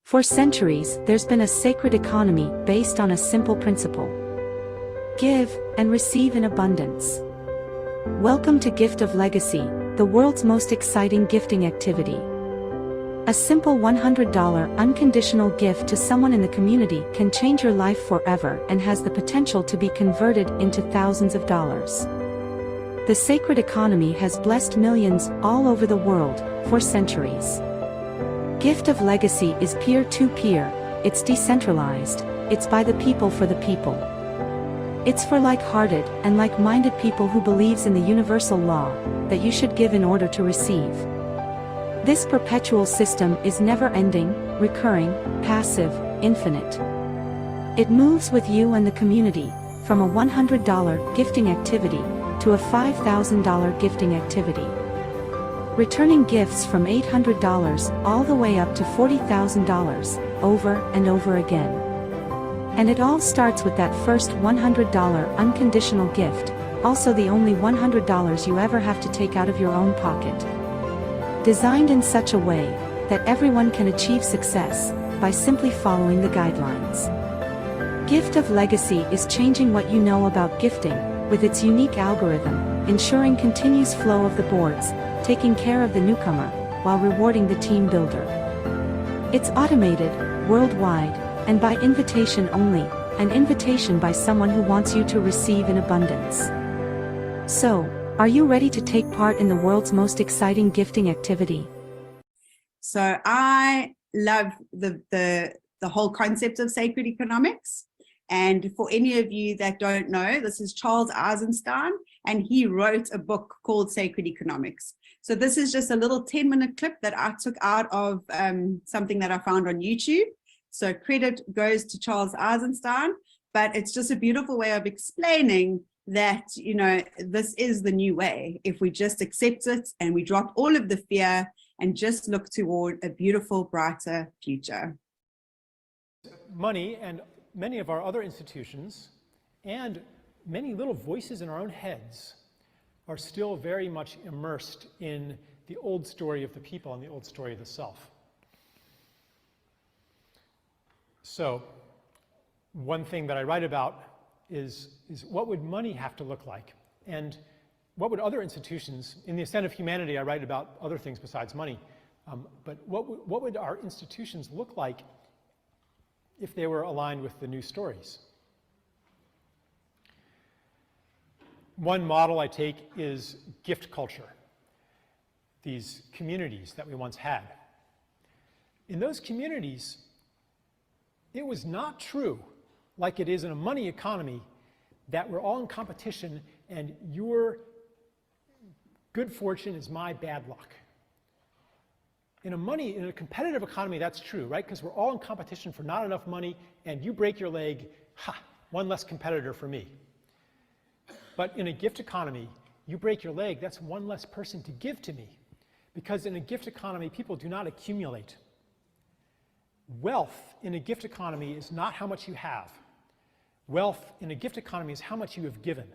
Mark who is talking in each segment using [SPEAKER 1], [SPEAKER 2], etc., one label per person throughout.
[SPEAKER 1] For centuries, there's been a sacred economy based on a simple principle: give and receive in abundance. Welcome to Gift of Legacy, the world's most exciting gifting activity. A simple $100 unconditional gift to someone in the community can change your life forever and has the potential to be converted into thousands of dollars. The sacred economy has blessed millions all over the world for centuries. Gift of Legacy is peer-to-peer, it's decentralized, it's by the people for the people. It's for like-hearted and like-minded people who believes in the universal law that you should give in order to receive. This perpetual system is never-ending, recurring, passive, infinite. It moves with you and the community, from a $100 gifting activity to a $5,000 gifting activity. Returning gifts from $800 all the way up to $40,000, over and over again. And it all starts with that first $100 unconditional gift, also the only $100 you ever have to take out of your own pocket. Designed in such a way that everyone can achieve success by simply following the guidelines. Gift of Legacy is changing what you know about gifting with its unique algorithm, ensuring continuous flow of the boards, taking care of the newcomer, while rewarding the team builder. It's automated, worldwide, and by invitation only, an invitation by someone who wants you to receive in abundance. So, are you ready to take part in the world's most exciting gifting activity?
[SPEAKER 2] So I love the whole concept of sacred economics. And for any of you that don't know, this is Charles Eisenstein, and he wrote a book called Sacred Economics. So this is just a little 10-minute clip that I took out of something that I found on YouTube. So credit goes to Charles Eisenstein, but it's just a beautiful way of explaining that, you know, this is the new way. If we just accept it and we drop all of the fear and just look toward a beautiful, brighter future.
[SPEAKER 3] Money and many of our other institutions and many little voices in our own heads are still very much immersed in the old story of the people and the old story of the self. So one thing that I write about is what would money have to look like? And what would other institutions, in the Ascent of Humanity, I write about other things besides money, but what would our institutions look like if they were aligned with the new stories? One model I take is gift culture, these communities that we once had. In those communities, it was not true, like it is in a money economy, that we're all in competition and your good fortune is my bad luck. In a competitive economy, that's true, right? Because we're all in competition for not enough money, and you break your leg, ha, one less competitor for me. But in a gift economy, you break your leg, that's one less person to give to me. Because in a gift economy, people do not accumulate. Wealth in a gift economy is not how much you have. Wealth in a gift economy is how much you have given.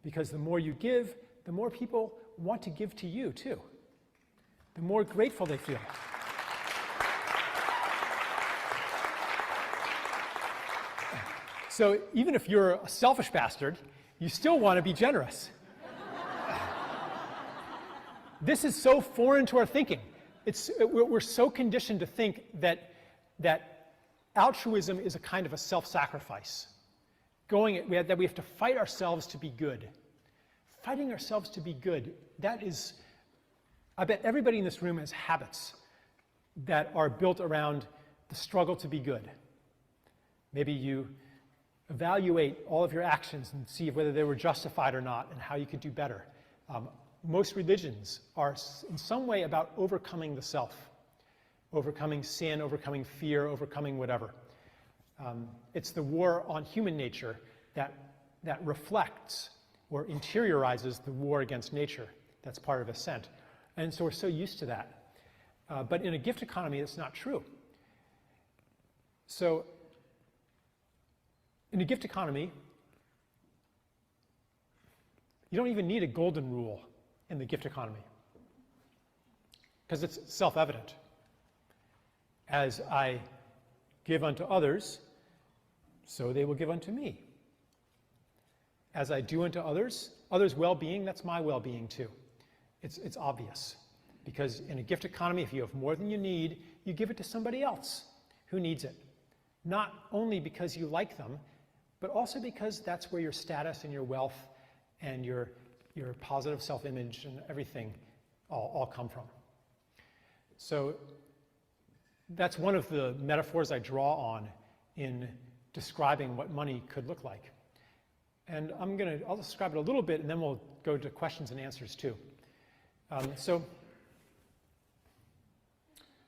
[SPEAKER 3] Because the more you give, the more people want to give to you, too. The more grateful they feel. So even if you're a selfish bastard, you still want to be generous. This is so foreign to our thinking. We're so conditioned to think that altruism is a kind of a self-sacrifice. That we have to fight ourselves to be good. Fighting ourselves to be good, that is, I bet everybody in this room has habits that are built around the struggle to be good. Maybe you evaluate all of your actions and see whether they were justified or not and how you could do better. Most religions are in some way about overcoming the self, overcoming sin, overcoming fear, overcoming whatever. It's the war on human nature that reflects or interiorizes the war against nature. That's part of Ascent. And so we're so used to that. But in a gift economy, it's not true. So in a gift economy, you don't even need a golden rule in the gift economy because it's self-evident. As I give unto others, so they will give unto me. As I do unto others, others' well-being, that's my well-being too. It's obvious. Because in a gift economy, if you have more than you need, you give it to somebody else who needs it. Not only because you like them, but also because that's where your status and your wealth and your positive self-image and everything all come from. So that's one of the metaphors I draw on in describing what money could look like. And I'll describe it a little bit, and then we'll go to questions and answers too. So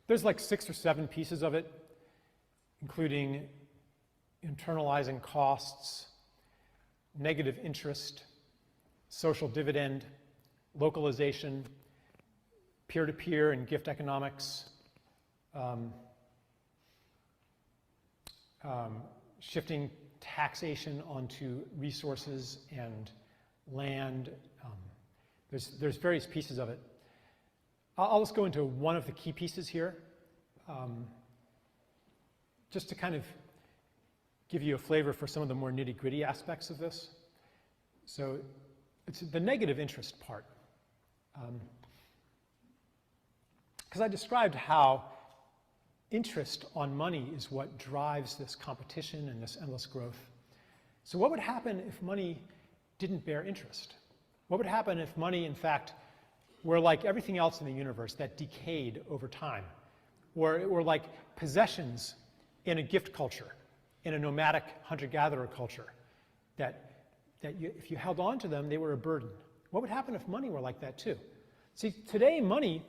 [SPEAKER 3] there's like 6 or 7 pieces of it, including internalizing costs, negative interest, social dividend, localization, peer-to-peer and gift economics, shifting taxation onto resources and land. There's various pieces of it. I'll just go into one of the key pieces here, just to kind of give you a flavor for some of the more nitty-gritty aspects of this. So it's the negative interest part. Because I described how interest on money is what drives this competition and this endless growth. So what would happen if money didn't bear interest? What would happen if money, in fact, were like everything else in the universe that decayed over time? Or like possessions in a gift culture, in a nomadic hunter-gatherer culture, that if you held on to them, they were a burden. What would happen if money were like that too? See, today money,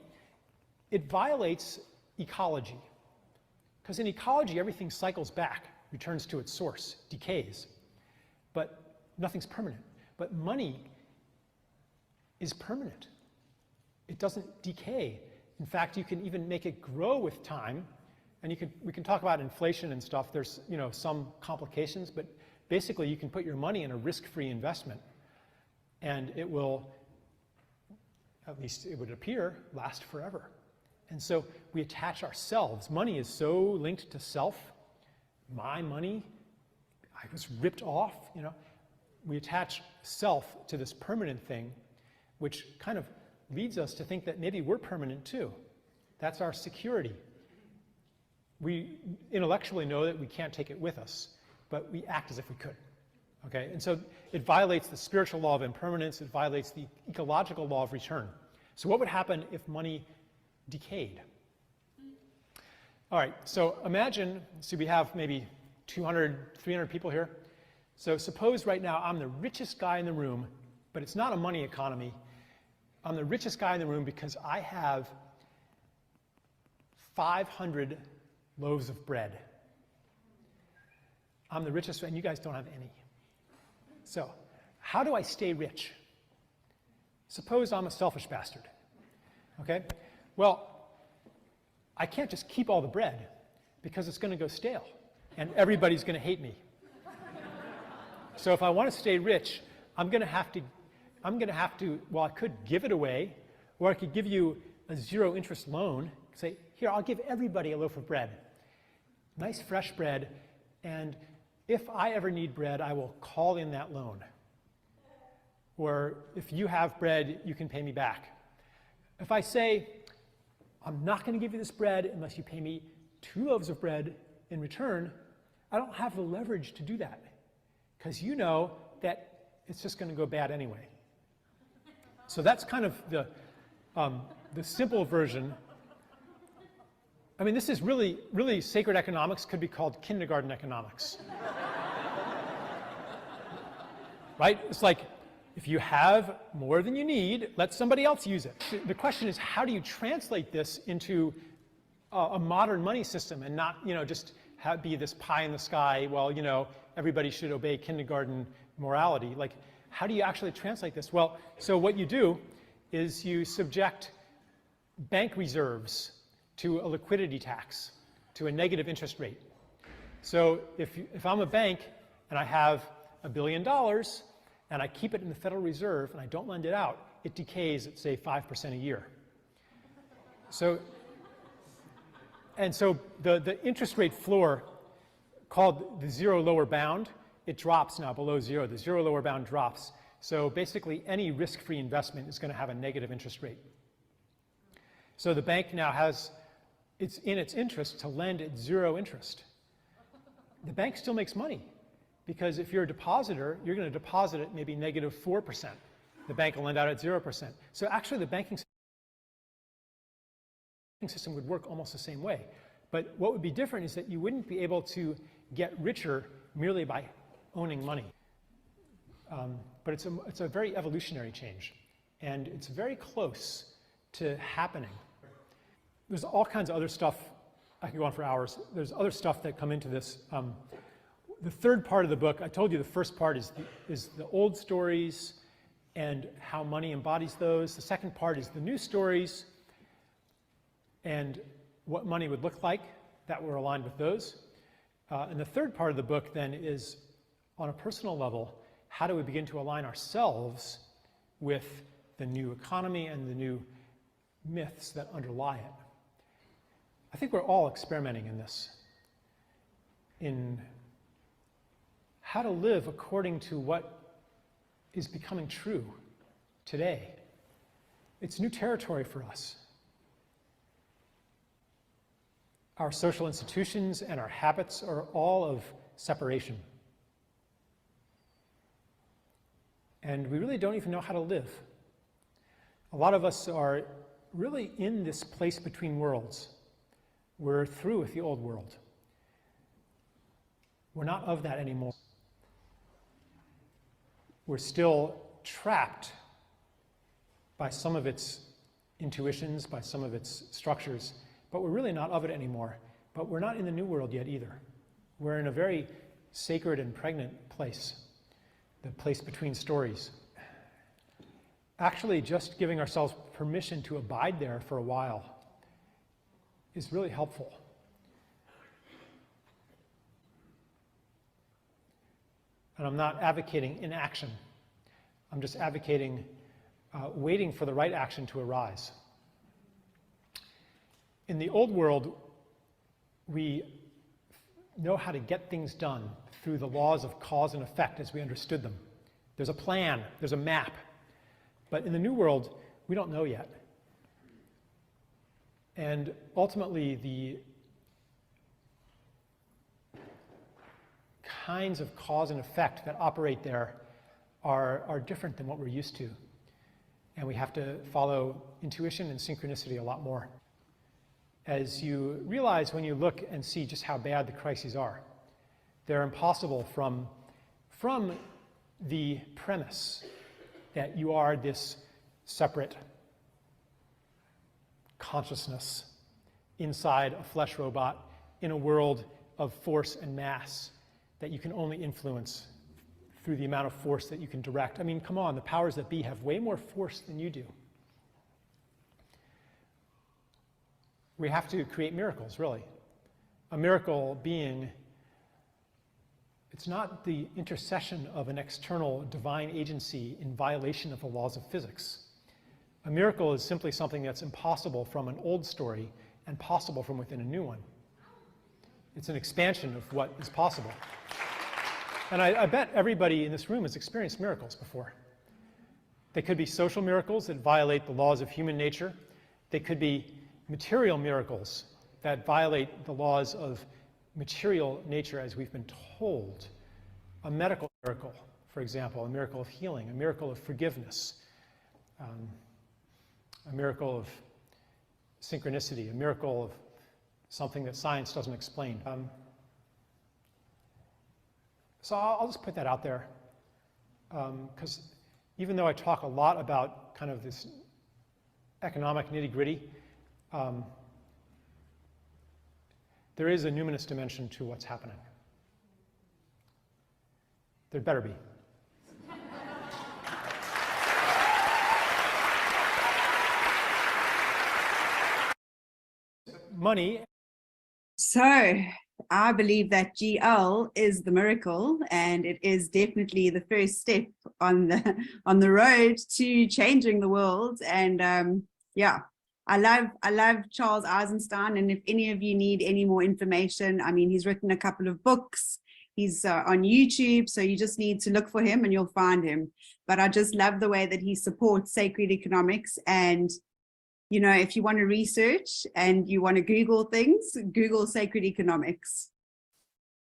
[SPEAKER 3] it violates ecology. Because in ecology, everything cycles back, returns to its source, decays. But nothing's permanent. But money is permanent. It doesn't decay. In fact, you can even make it grow with time. And we can talk about inflation and stuff. There's some complications, but basically you can put your money in a risk-free investment, and it will, at least it would appear, last forever. And so we attach ourselves. Money is so linked to self. My money, I was ripped off, We attach self to this permanent thing, which kind of leads us to think that maybe we're permanent too. That's our security. We intellectually know that we can't take it with us, but we act as if we could. Okay? And so it violates the spiritual law of impermanence. It violates the ecological law of return. So what would happen if money decayed? All right, so imagine, we have maybe 200, 300 people here. So suppose right now I'm the richest guy in the room, but it's not a money economy. I'm the richest guy in the room because I have 500 loaves of bread. I'm the richest, and you guys don't have any. So how do I stay rich? Suppose I'm a selfish bastard. Okay? Well, I can't just keep all the bread because it's going to go stale and everybody's going to hate me. So if I want to stay rich, I'm going to have to, well, I could give it away, or I could give you a zero interest loan, say, here, I'll give everybody a loaf of bread. Nice fresh bread, and if I ever need bread, I will call in that loan. Or if you have bread, you can pay me back. If I say, I'm not going to give you this bread unless you pay me 2 loaves of bread in return, I don't have the leverage to do that, because you know that it's just going to go bad anyway. So that's kind of the simple version. I mean, this is really sacred economics could be called kindergarten economics. Right? It's like, if you have more than you need, let somebody else use it. The question is, how do you translate this into a modern money system and not, just be this pie in the sky, well, everybody should obey kindergarten morality. Like, how do you actually translate this? Well, so what you do is you subject bank reserves to a liquidity tax, to a negative interest rate. So if I'm a bank and I have $1 billion and I keep it in the Federal Reserve and I don't lend it out, it decays at, say, 5% a year. So the interest rate floor called the zero lower bound. It drops now below zero. The zero lower bound drops. So basically, any risk-free investment is going to have a negative interest rate. So the bank now has, it's in its interest to lend at zero interest. The bank still makes money, because if you're a depositor, you're going to deposit at maybe negative 4%. The bank will lend out at 0%. So actually, the banking system would work almost the same way. But what would be different is that you wouldn't be able to get richer merely by owning money. But it's a very evolutionary change, and it's very close to happening. There's all kinds of other stuff. I could go on for hours. There's other stuff that come into this. The third part of the book, I told you the first part is the old stories and how money embodies those. The second part is the new stories and what money would look like that were aligned with those. And the third part of the book then is, on a personal level, how do we begin to align ourselves with the new economy and the new myths that underlie it? I think we're all experimenting in this, in how to live according to what is becoming true today. It's new territory for us. Our social institutions and our habits are all of separation. And we really don't even know how to live. A lot of us are really in this place between worlds. We're through with the old world. We're not of that anymore. We're still trapped by some of its intuitions, by some of its structures, but we're really not of it anymore. But we're not in the new world yet either. We're in a very sacred and pregnant place, the place between stories. Actually, just giving ourselves permission to abide there for a while is really helpful. And I'm not advocating inaction. I'm just advocating waiting for the right action to arise. In the old world, we know how to get things done through the laws of cause and effect as we understood them. There's a plan, there's a map. But in the new world, we don't know yet. And ultimately, the kinds of cause and effect that operate there are different than what we're used to. And we have to follow intuition and synchronicity a lot more. As you realize when you look and see just how bad the crises are, they're impossible from the premise that you are this separate consciousness inside a flesh robot in a world of force and mass that you can only influence through the amount of force that you can direct. I mean, come on, the powers that be have way more force than you do. We have to create miracles, really. A miracle being, it's not the intercession of an external divine agency in violation of the laws of physics. A miracle is simply something that's impossible from an old story and possible from within a new one. It's an expansion of what is possible. And I bet everybody in this room has experienced miracles before. They could be social miracles that violate the laws of human nature. They could be material miracles that violate the laws of material nature as we've been told. A medical miracle, for example, a miracle of healing, a miracle of forgiveness, a miracle of synchronicity, a miracle of something that science doesn't explain. So I'll just put that out there, because even though I talk a lot about kind of this economic nitty-gritty, there is a numinous dimension to what's happening. There better be. Money.
[SPEAKER 2] So I believe that GL is the miracle, and it is definitely the first step on the road to changing the world. And yeah, I love Charles Eisenstein, and if any of you need any more information, I mean, he's written a couple of books. He's on YouTube, so you just need to look for him and you'll find him. But I just love the way that he supports sacred economics. And, you know, if you want to research and you want to Google things, Google sacred economics.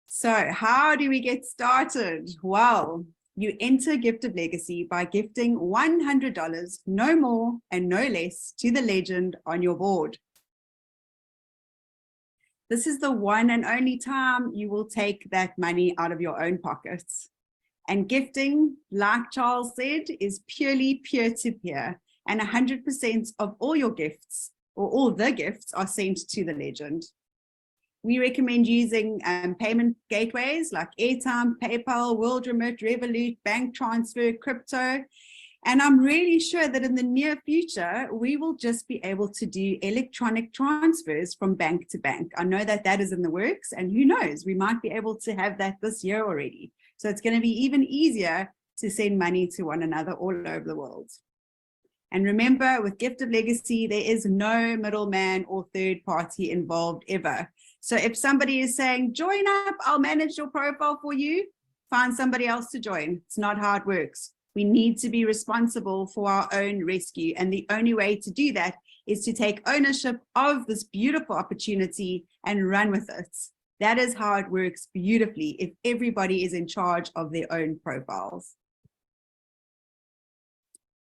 [SPEAKER 2] So how do we get started? Well, you enter Gift of Legacy by gifting $100, no more and no less, to the legend on your board. This is the one and only time you will take that money out of your own pockets. And gifting, like Charles said, is purely peer-to-peer, and 100% of all your gifts, or all the gifts, are sent to the legend. We recommend using payment gateways like Airtime, PayPal, WorldRemit, Revolut, bank transfer, crypto. And I'm really sure that in the near future, we will just be able to do electronic transfers from bank to bank. I know that that is in the works, and who knows, we might be able to have that this year already. So it's going to be even easier to send money to one another all over the world. And remember, with Gift of Legacy, there is no middleman or third party involved ever. So if somebody is saying, join up, I'll manage your profile for you, find somebody else to join. It's not how it works. We need to be responsible for our own rescue. And the only way to do that is to take ownership of this beautiful opportunity and run with it. That is how it works beautifully if everybody is in charge of their own profiles.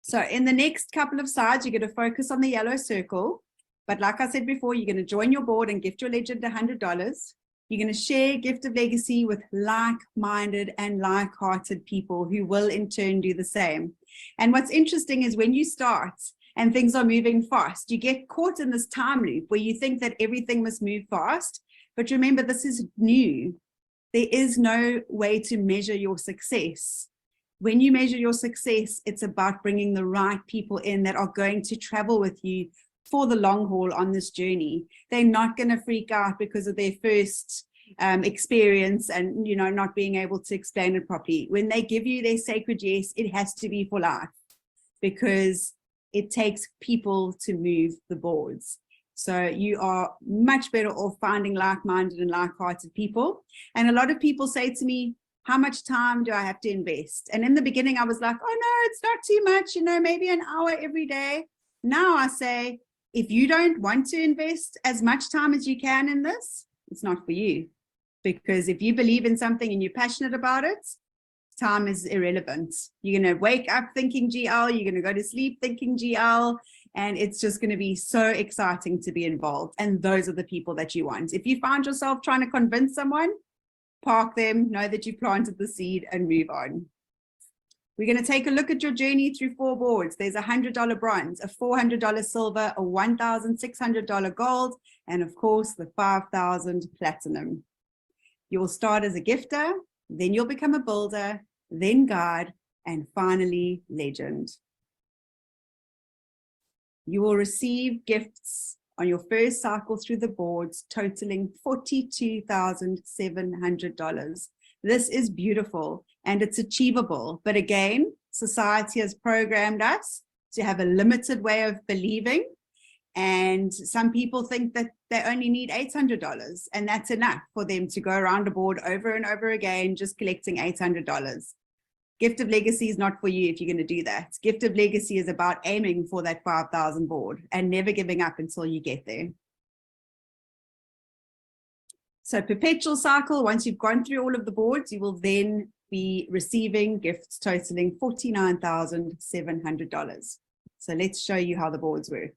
[SPEAKER 2] So in the next couple of slides, you're going to focus on the yellow circle. But like I said before, you're going to join your board and gift your legend $100. You're going to share Gift of Legacy with like-minded and like-hearted people who will in turn do the same. And what's interesting is when you start and things are moving fast, you get caught in this time loop where you think that everything must move fast. But remember, this is new. There is no way to measure your success. When you measure your success, it's about bringing the right people in that are going to travel with you for the long haul on this journey. They're not going to freak out because of their first experience and, you know, not being able to explain it properly. When they give you their sacred yes, it has to be for life, because it takes people to move the boards. So you are much better off finding like-minded and like-hearted people. And a lot of people say to me, how much time do I have to invest? And in the beginning, I was like, oh no, it's not too much, you know, maybe an hour every day. Now I say, if you don't want to invest as much time as you can in this, it's not for you. Because if you believe in something and you're passionate about it, time is irrelevant. You're going to wake up thinking GL, you're going to go to sleep thinking GL, and it's just going to be so exciting to be involved. And those are the people that you want. If you find yourself trying to convince someone, park them, know that you planted the seed, and move on. We're going to take a look at your journey through 4 boards. There's a $100 bronze, a $400 silver, a $1,600 gold, and of course the 5,000 platinum. You will start as a gifter, then you'll become a builder, then guide, and finally legend. You will receive gifts on your first cycle through the boards totaling $42,700. This is beautiful and it's achievable. But again, society has programmed us to have a limited way of believing. And some people think that they only need $800 and that's enough for them to go around a board over and over again, just collecting $800. Gift of Legacy is not for you if you're going to do that. Gift of Legacy is about aiming for that 5,000 board and never giving up until you get there. So perpetual cycle, once you've gone through all of the boards, you will then be receiving gifts totaling $49,700. So let's show you how the boards work.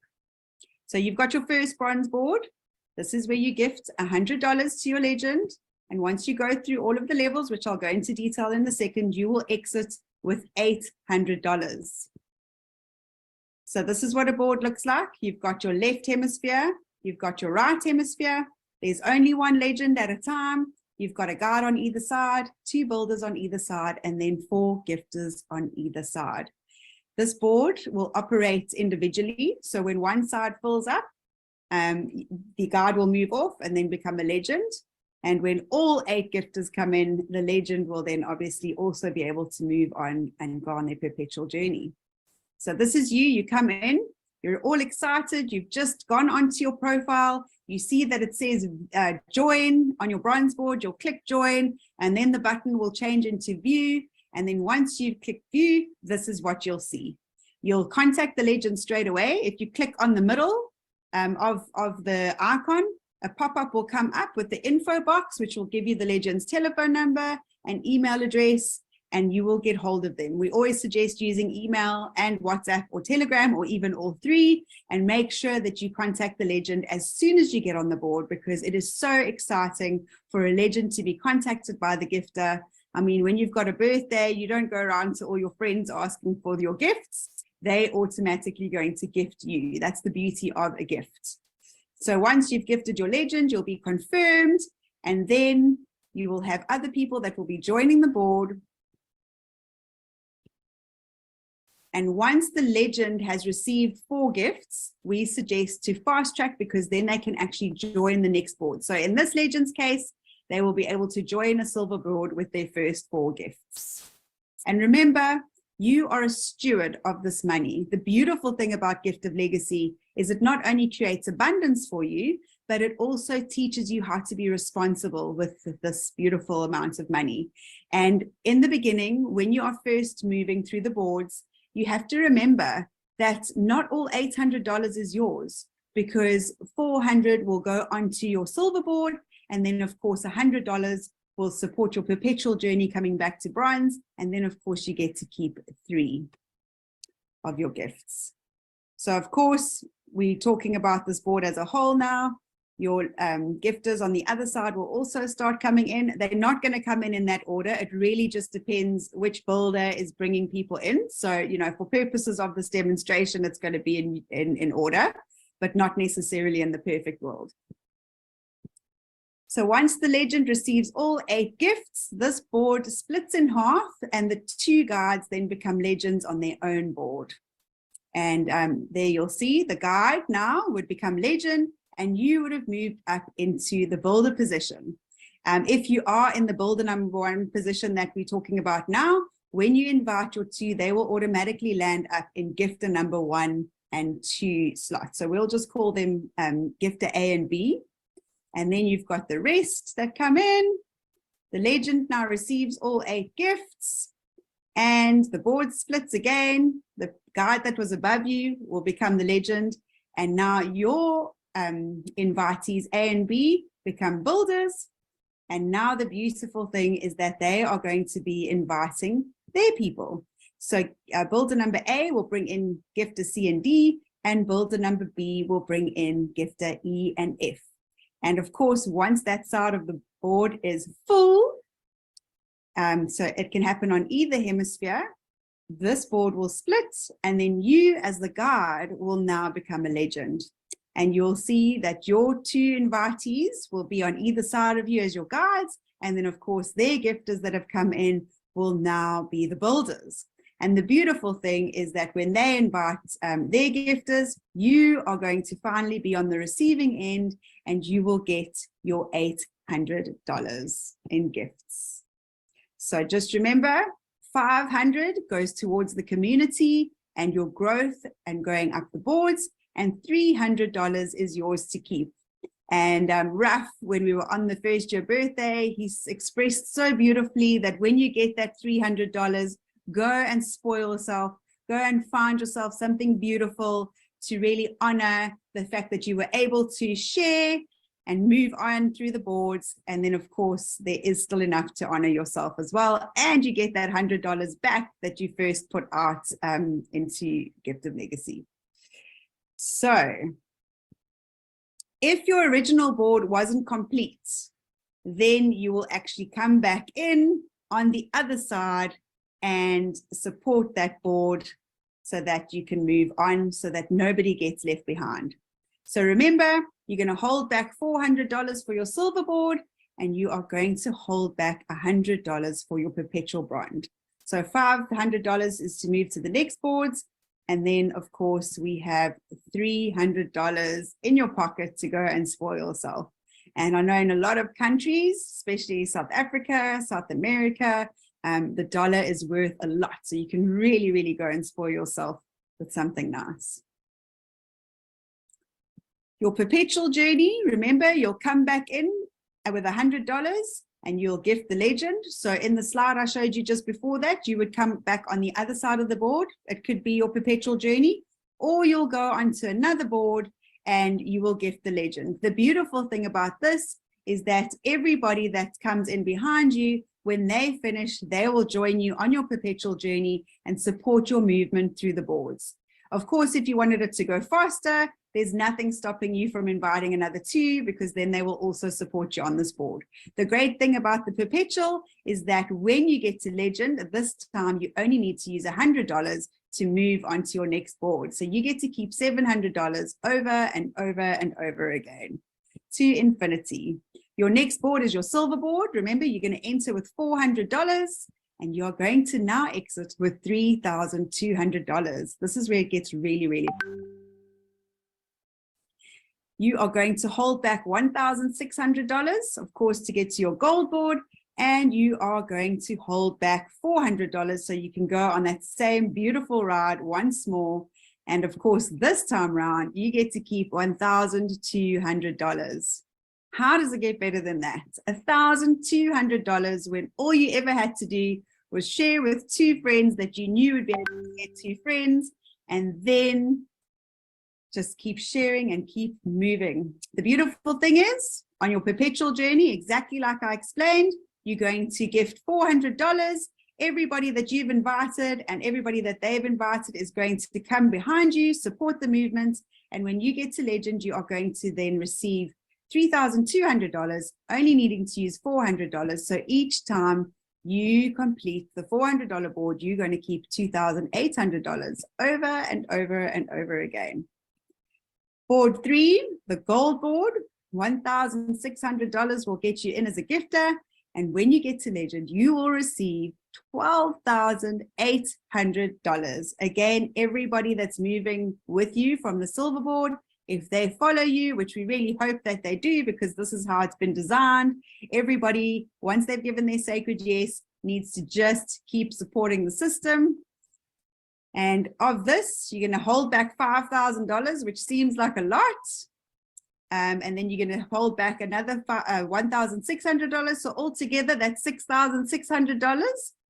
[SPEAKER 2] So you've got your first bronze board. This is where you gift $100 to your legend. And once you go through all of the levels, which I'll go into detail in a second, you will exit with $800. So this is what a board looks like. You've got your left hemisphere, you've got your right hemisphere. There's only one legend at a time. You've got a guide on either side, 2 builders on either side, and then 4 gifters on either side. This board will operate individually. So when one side fills up, the guide will move off and then become a legend. And when all 8 gifters come in, the legend will then obviously also be able to move on and go on their perpetual journey. So this is you come in, You're all excited. You've just gone onto your profile. You see that it says join on your bronze board. You'll click join, and then the button will change into view. And then once you've clicked view, this is what you'll see. You'll contact the legend straight away. If you click on the middle of the icon, a pop-up will come up with the info box, which will give you the legend's telephone number and email address, and you will get hold of them. We always suggest using email and WhatsApp or Telegram, or even all three, and make sure that you contact the legend as soon as you get on the board, because it is so exciting for a legend to be contacted by the gifter. I mean, when you've got a birthday, you don't go around to all your friends asking for your gifts. They're automatically going to gift you. That's the beauty of a gift. So once you've gifted your legend, you'll be confirmed, and then you will have other people that will be joining the board. And once the legend has received 4 gifts, we suggest to fast track, because then they can actually join the next board. So in this legend's case, they will be able to join a silver board with their first 4 gifts. And remember, you are a steward of this money. The beautiful thing about Gift of Legacy is it not only creates abundance for you, but it also teaches you how to be responsible with this beautiful amount of money. And in the beginning, when you are first moving through the boards, you have to remember that not all $800 is yours, because $400 will go onto your silver board. And then of course, $100 will support your perpetual journey coming back to bronze. And then of course, you get to keep 3 of your gifts. So of course, we're talking about this board as a whole now. Your gifters on the other side will also start coming in. They're not going to come in that order. It really just depends which builder is bringing people in. So, you know, for purposes of this demonstration, it's going to be in order, but not necessarily in the perfect world. So once the legend receives all 8 gifts, this board splits in half, and the 2 guides then become legends on their own board. And there you'll see the guide now would become legend, and you would have moved up into the builder position. If you are in the builder number 1 position that we're talking about now, when you invite your 2, they will automatically land up in gifter number 1 and 2 slots. So we'll just call them gifter A and B. And then you've got the rest that come in. The legend now receives all 8 gifts, and the board splits again. The guide that was above you will become the legend, and now your invitees A and B become builders. And now the beautiful thing is that they are going to be inviting their people. So builder number A will bring in gifter C and D, and builder number B will bring in gifter E and F. And of course, once that side of the board is full, so it can happen on either hemisphere, this board will split, and then you as the guide will now become a legend. And you'll see that your 2 invitees will be on either side of you as your guides. And then of course, their gifters that have come in will now be the builders. And the beautiful thing is that when they invite their gifters, you are going to finally be on the receiving end, and you will get your $800 in gifts. So just remember, $500 goes towards the community and your growth and going up the boards, and $300 is yours to keep. And Raf, when we were on the first year birthday, he's expressed so beautifully that when you get that $300, go and spoil yourself, go and find yourself something beautiful to really honor the fact that you were able to share and move on through the boards. And then of course, there is still enough to honor yourself as well. And you get that $100 back that you first put out into Gift of Legacy. So if your original board wasn't complete, then you will actually come back in on the other side and support that board so that you can move on, so that nobody gets left behind. So remember, you're going to hold back $400 for your silver board, and you are going to hold back $100 for your perpetual bronze. So $500 is to move to the next boards. And then, of course, we have $300 in your pocket to go and spoil yourself. And I know in a lot of countries, especially South Africa, South America, the dollar is worth a lot. So you can really, really go and spoil yourself with something nice. Your perpetual journey, remember, you'll come back in with $100 and you'll gift the legend. So in the slide I showed you just before that, you would come back on the other side of the board. It could be your perpetual journey, or you'll go onto another board and you will gift the legend. The beautiful thing about this is that everybody that comes in behind you, when they finish, they will join you on your perpetual journey and support your movement through the boards. Of course, if you wanted it to go faster, there's nothing stopping you from inviting another 2, because then they will also support you on this board. The great thing about the perpetual is that when you get to legend, this time you only need to use $100 to move onto your next board. So you get to keep $700 over and over and over again to infinity. Your next board is your silver board. Remember, you're going to enter with $400 and you're going to now exit with $3,200. This is where it gets really, really. You are going to hold back $1,600, of course, to get to your gold board, and you are going to hold back $400 so you can go on that same beautiful ride once more. And of course, this time round, you get to keep $1,200. How does it get better than that? $1,200 when all you ever had to do was share with 2 friends that you knew would be able to get 2 friends, and then just keep sharing and keep moving. The beautiful thing is, on your perpetual journey, exactly like I explained, you're going to gift $400. Everybody that you've invited and everybody that they've invited is going to come behind you, support the movement. And when you get to legend, you are going to then receive $3,200, only needing to use $400. So each time you complete the $400 board, you're going to keep $2,800 over and over and over again. Board 3, the gold board, $1,600 will get you in as a gifter. And when you get to legend, you will receive $12,800. Again, everybody that's moving with you from the silver board, if they follow you, which we really hope that they do, because this is how it's been designed, everybody, once they've given their sacred yes, needs to just keep supporting the system. And of this, you're going to hold back $5,000, which seems like a lot. And then you're going to hold back another $1,600. So altogether, that's $6,600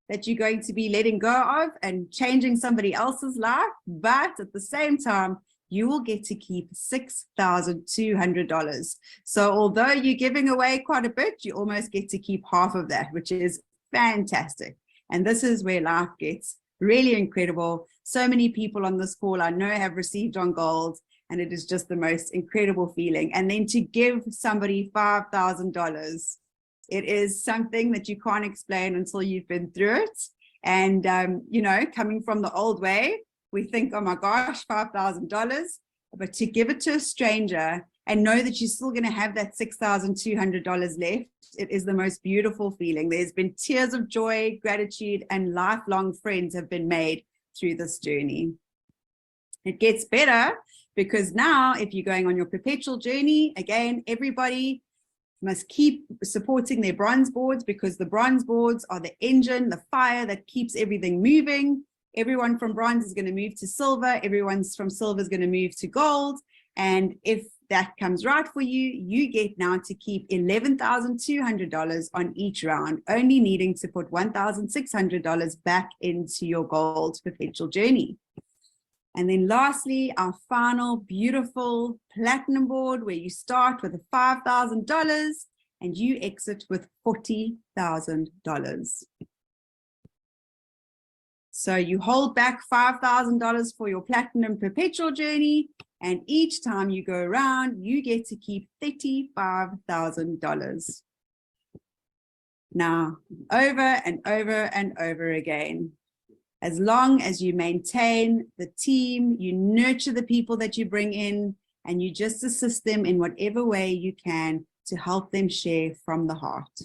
[SPEAKER 2] that you're going to be letting go of and changing somebody else's life. But at the same time, you will get to keep $6,200. So although you're giving away quite a bit, you almost get to keep half of that, which is fantastic. And this is where life gets really incredible. So many people on this call I know have received on gold, and it is just the most incredible feeling. And then to give somebody $5,000, it is something that you can't explain until you've been through it. And, you know, coming from the old way, we think, oh my gosh, $5,000, but to give it to a stranger and know that you're still going to have that $6,200 left, it is the most beautiful feeling. There's been tears of joy, gratitude, and lifelong friends have been made through this journey. It gets better because now if you're going on your perpetual journey, again, everybody must keep supporting their bronze boards, because the bronze boards are the engine, the fire that keeps everything moving. Everyone from bronze is going to move to silver. Everyone from silver is going to move to gold. And if that comes right for you, you get now to keep $11,200 on each round, only needing to put $1,600 back into your gold perpetual journey. And then lastly, our final beautiful platinum board, where you start with $5,000 and you exit with $40,000. So you hold back $5,000 for your platinum perpetual journey, and each time you go around, you get to keep $35,000. Now, over and over and over again, as long as you maintain the team, you nurture the people that you bring in, and you just assist them in whatever way you can to help them share from the heart.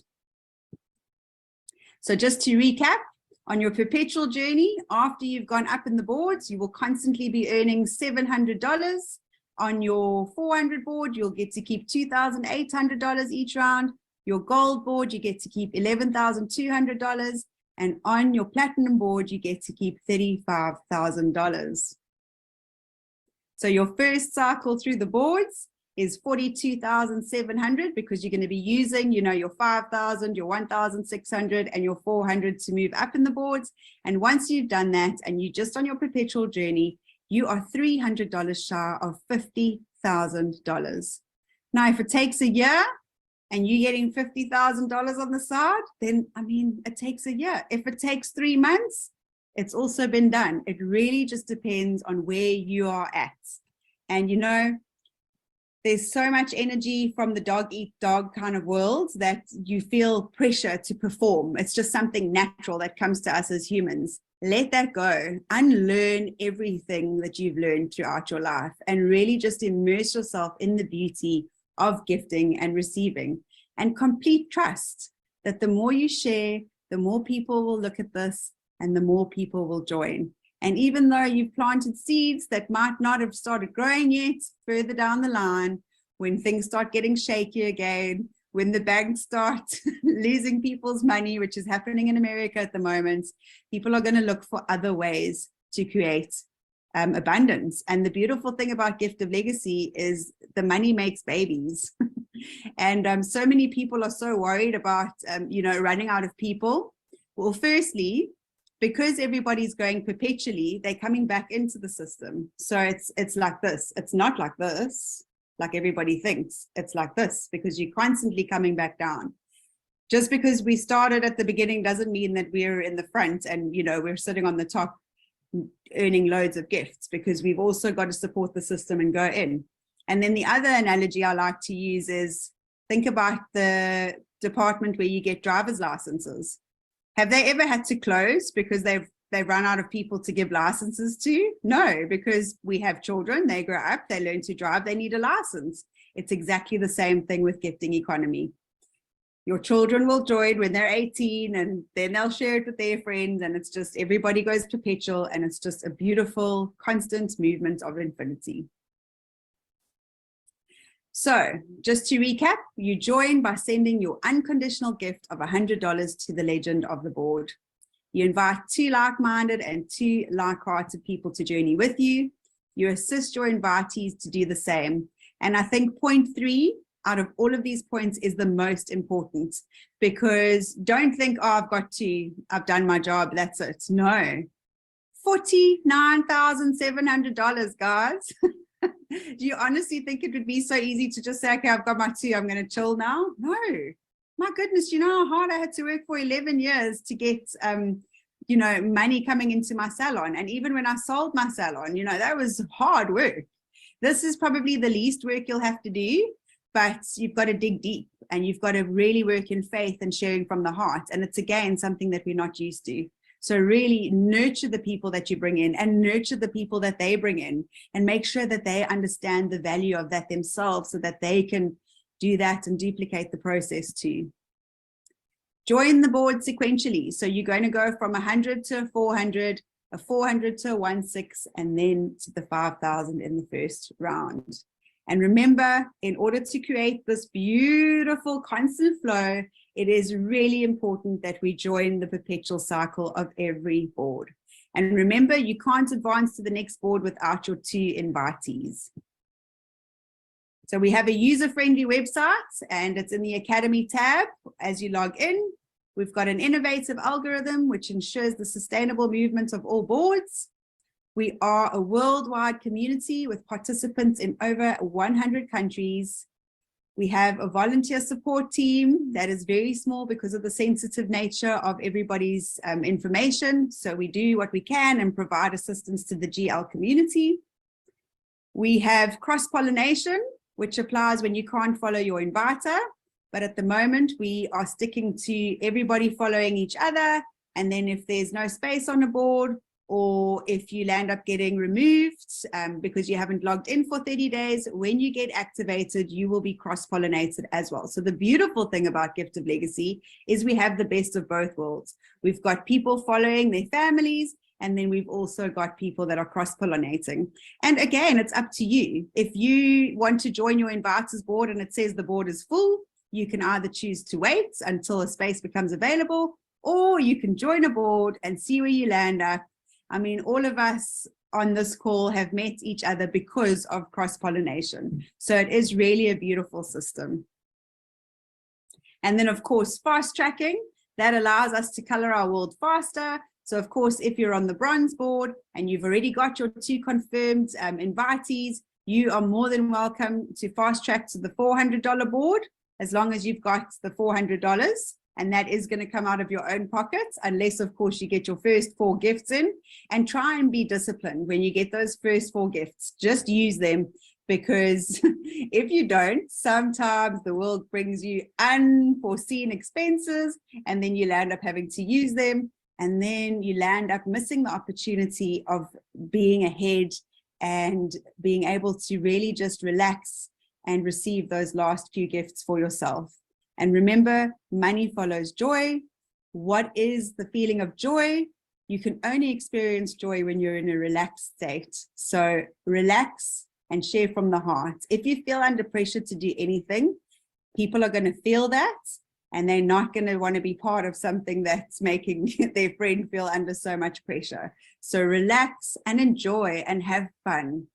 [SPEAKER 2] So just to recap, on your perpetual journey, after you've gone up in the boards, you will constantly be earning $700. On your 400 board, you'll get to keep $2,800 each round. Your gold board, you get to keep $11,200. And on your platinum board, you get to keep $35,000. So your first cycle through the boards, is 42,700 because you're going to be using, your 5,000, your 1,600 and your 400 to move up in the boards. And once you've done that and you're just on your perpetual journey, you are $300 shy of $50,000. Now, if it takes a year and you're getting $50,000 on the side, then, it takes a year. If it takes 3 months, it's also been done. It really just depends on where you are at. And, there's so much energy from the dog eat dog kind of world that you feel pressure to perform. It's just something natural that comes to us as humans. Let that go. Unlearn everything that you've learned throughout your life and really just immerse yourself in the beauty of gifting and receiving, and complete trust that the more you share, the more people will look at this and the more people will join. And even though you've planted seeds that might not have started growing yet, further down the line, when things start getting shaky again, when the banks start losing people's money, which is happening in America at the moment, people are going to look for other ways to create abundance. And the beautiful thing about Gift of Legacy is the money makes babies. And so many people are so worried about, running out of people. Well, firstly, because everybody's going perpetually, they're coming back into the system. So it's like this. It's not like this, like everybody thinks. It's like this because you're constantly coming back down. Just because we started at the beginning doesn't mean that we're in the front and, we're sitting on the top earning loads of gifts, because we've also got to support the system and go in. And then the other analogy I like to use is, think about the department where you get driver's licenses. Have they ever had to close because they've run out of people to give licenses to? No, because we have children, they grow up, they learn to drive, they need a license. It's exactly the same thing with gifting economy. Your children will join when they're 18 and then they'll share it with their friends, and it's just everybody goes perpetual, and it's just a beautiful constant movement of infinity. So just to recap, you join by sending your unconditional gift of $100 to the legend of the board. You invite 2 like-minded and 2 like-hearted people to journey with you. You assist your invitees to do the same. And I think point 3 out of all of these points is the most important, because don't think, I've done my job, that's it. No, $49,700, guys. Do you honestly think it would be so easy to just say, okay, I've got my 2, I'm going to chill now? No, my goodness, you know how hard I had to work for 11 years to get, money coming into my salon. And even when I sold my salon, that was hard work. This is probably the least work you'll have to do, but you've got to dig deep and you've got to really work in faith and sharing from the heart. And it's, again, something that we're not used to. So really nurture the people that you bring in and nurture the people that they bring in, and make sure that they understand the value of that themselves so that they can do that and duplicate the process too. Join the board sequentially. So you're going to go from 100 to 400, a 400 to a 1.6, and then to the 5,000 in the first round. And remember, in order to create this beautiful constant flow, it is really important that we join the perpetual cycle of every board. And remember, you can't advance to the next board without your 2 invitees. So we have a user-friendly website, and it's in the Academy tab. As you log in, we've got an innovative algorithm which ensures the sustainable movement of all boards. We are a worldwide community with participants in over 100 countries. We have a volunteer support team that is very small because of the sensitive nature of everybody's information. So we do what we can and provide assistance to the GL community. We have cross-pollination, which applies when you can't follow your inviter. But at the moment, we are sticking to everybody following each other. And then if there's no space on a board, or if you land up getting removed because you haven't logged in for 30 days, when you get activated, you will be cross-pollinated as well. So the beautiful thing about Gift of Legacy is we have the best of both worlds. We've got people following their families, and then we've also got people that are cross-pollinating. And again, it's up to you. If you want to join your inviters board and it says the board is full, you can either choose to wait until a space becomes available, or you can join a board and see where you land up. I mean, all of us on this call have met each other because of cross-pollination. So it is really a beautiful system. And then, of course, fast tracking, that allows us to color our world faster. So, of course, if you're on the bronze board and you've already got your 2 confirmed invitees, you are more than welcome to fast track to the $400 board, as long as you've got the $400. And that is going to come out of your own pockets, unless, of course, you get your first 4 gifts in. And try and be disciplined when you get those first 4 gifts. Just use them, because if you don't, sometimes the world brings you unforeseen expenses, and then you'll end up having to use them. And then you land up missing the opportunity of being ahead and being able to really just relax and receive those last few gifts for yourself. And remember, money follows joy. What is the feeling of joy? You can only experience joy when you're in a relaxed state. So relax and share from the heart. If you feel under pressure to do anything, people are going to feel that, and they're not going to want to be part of something that's making their friend feel under so much pressure. So relax and enjoy and have fun.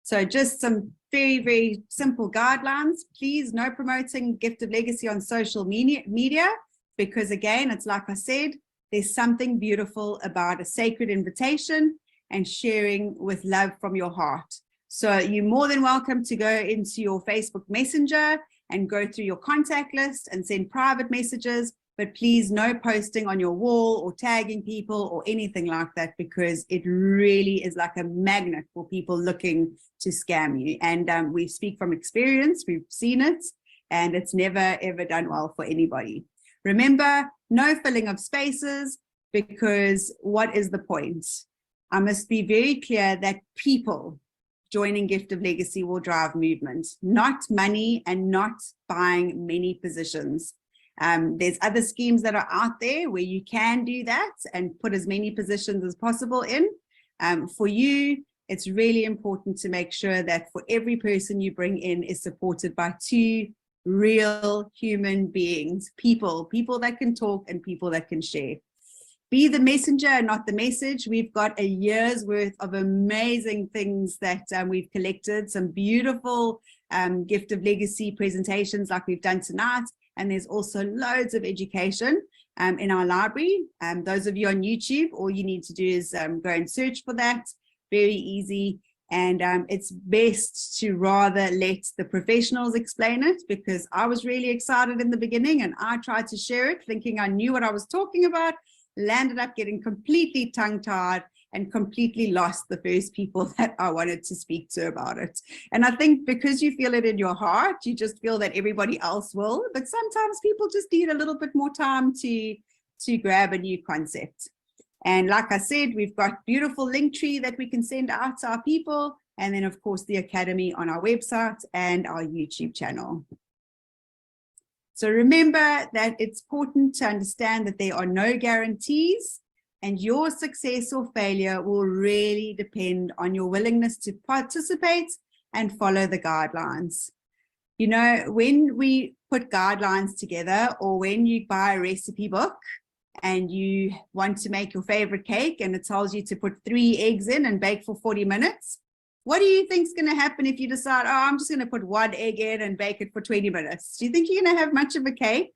[SPEAKER 2] So just some very, very simple guidelines. Please, no promoting Gift of Legacy on social media, because again, it's like I said, there's something beautiful about a sacred invitation and sharing with love from your heart. So you're more than welcome to go into your Facebook Messenger and go through your contact list and send private messages, but please no posting on your wall or tagging people or anything like that, because it really is like a magnet for people looking to scam you. And we speak from experience, we've seen it, and it's never ever done well for anybody. Remember, no filling of spaces, because what is the point? I must be very clear that people joining Gift of Legacy will drive movement, not money and not buying many positions. There's other schemes that are out there where you can do that and put as many positions as possible in. For you, it's really important to make sure that for every person you bring in is supported by 2 real human beings, people that can talk and people that can share. Be the messenger and not the message. We've got a year's worth of amazing things that we've collected, some beautiful Gift of Legacy presentations like we've done tonight. And there's also loads of education in our library. Those of you on YouTube, all you need to do is go and search for that. Very easy. And it's best to rather let the professionals explain it, because I was really excited in the beginning and I tried to share it thinking I knew what I was talking about, landed up getting completely tongue-tied and completely lost the first people that I wanted to speak to about it. And I think because you feel it in your heart, you just feel that everybody else will, but sometimes people just need a little bit more time to grab a new concept. And like I said, we've got beautiful Linktree that we can send out to our people. And then of course the Academy on our website and our YouTube channel. So remember that it's important to understand that there are no guarantees, and your success or failure will really depend on your willingness to participate and follow the guidelines. You know, when we put guidelines together, or when you buy a recipe book and you want to make your favorite cake and it tells you to put 3 eggs in and bake for 40 minutes, what do you think is going to happen if you decide, oh, I'm just going to put 1 egg in and bake it for 20 minutes? Do you think you're going to have much of a cake?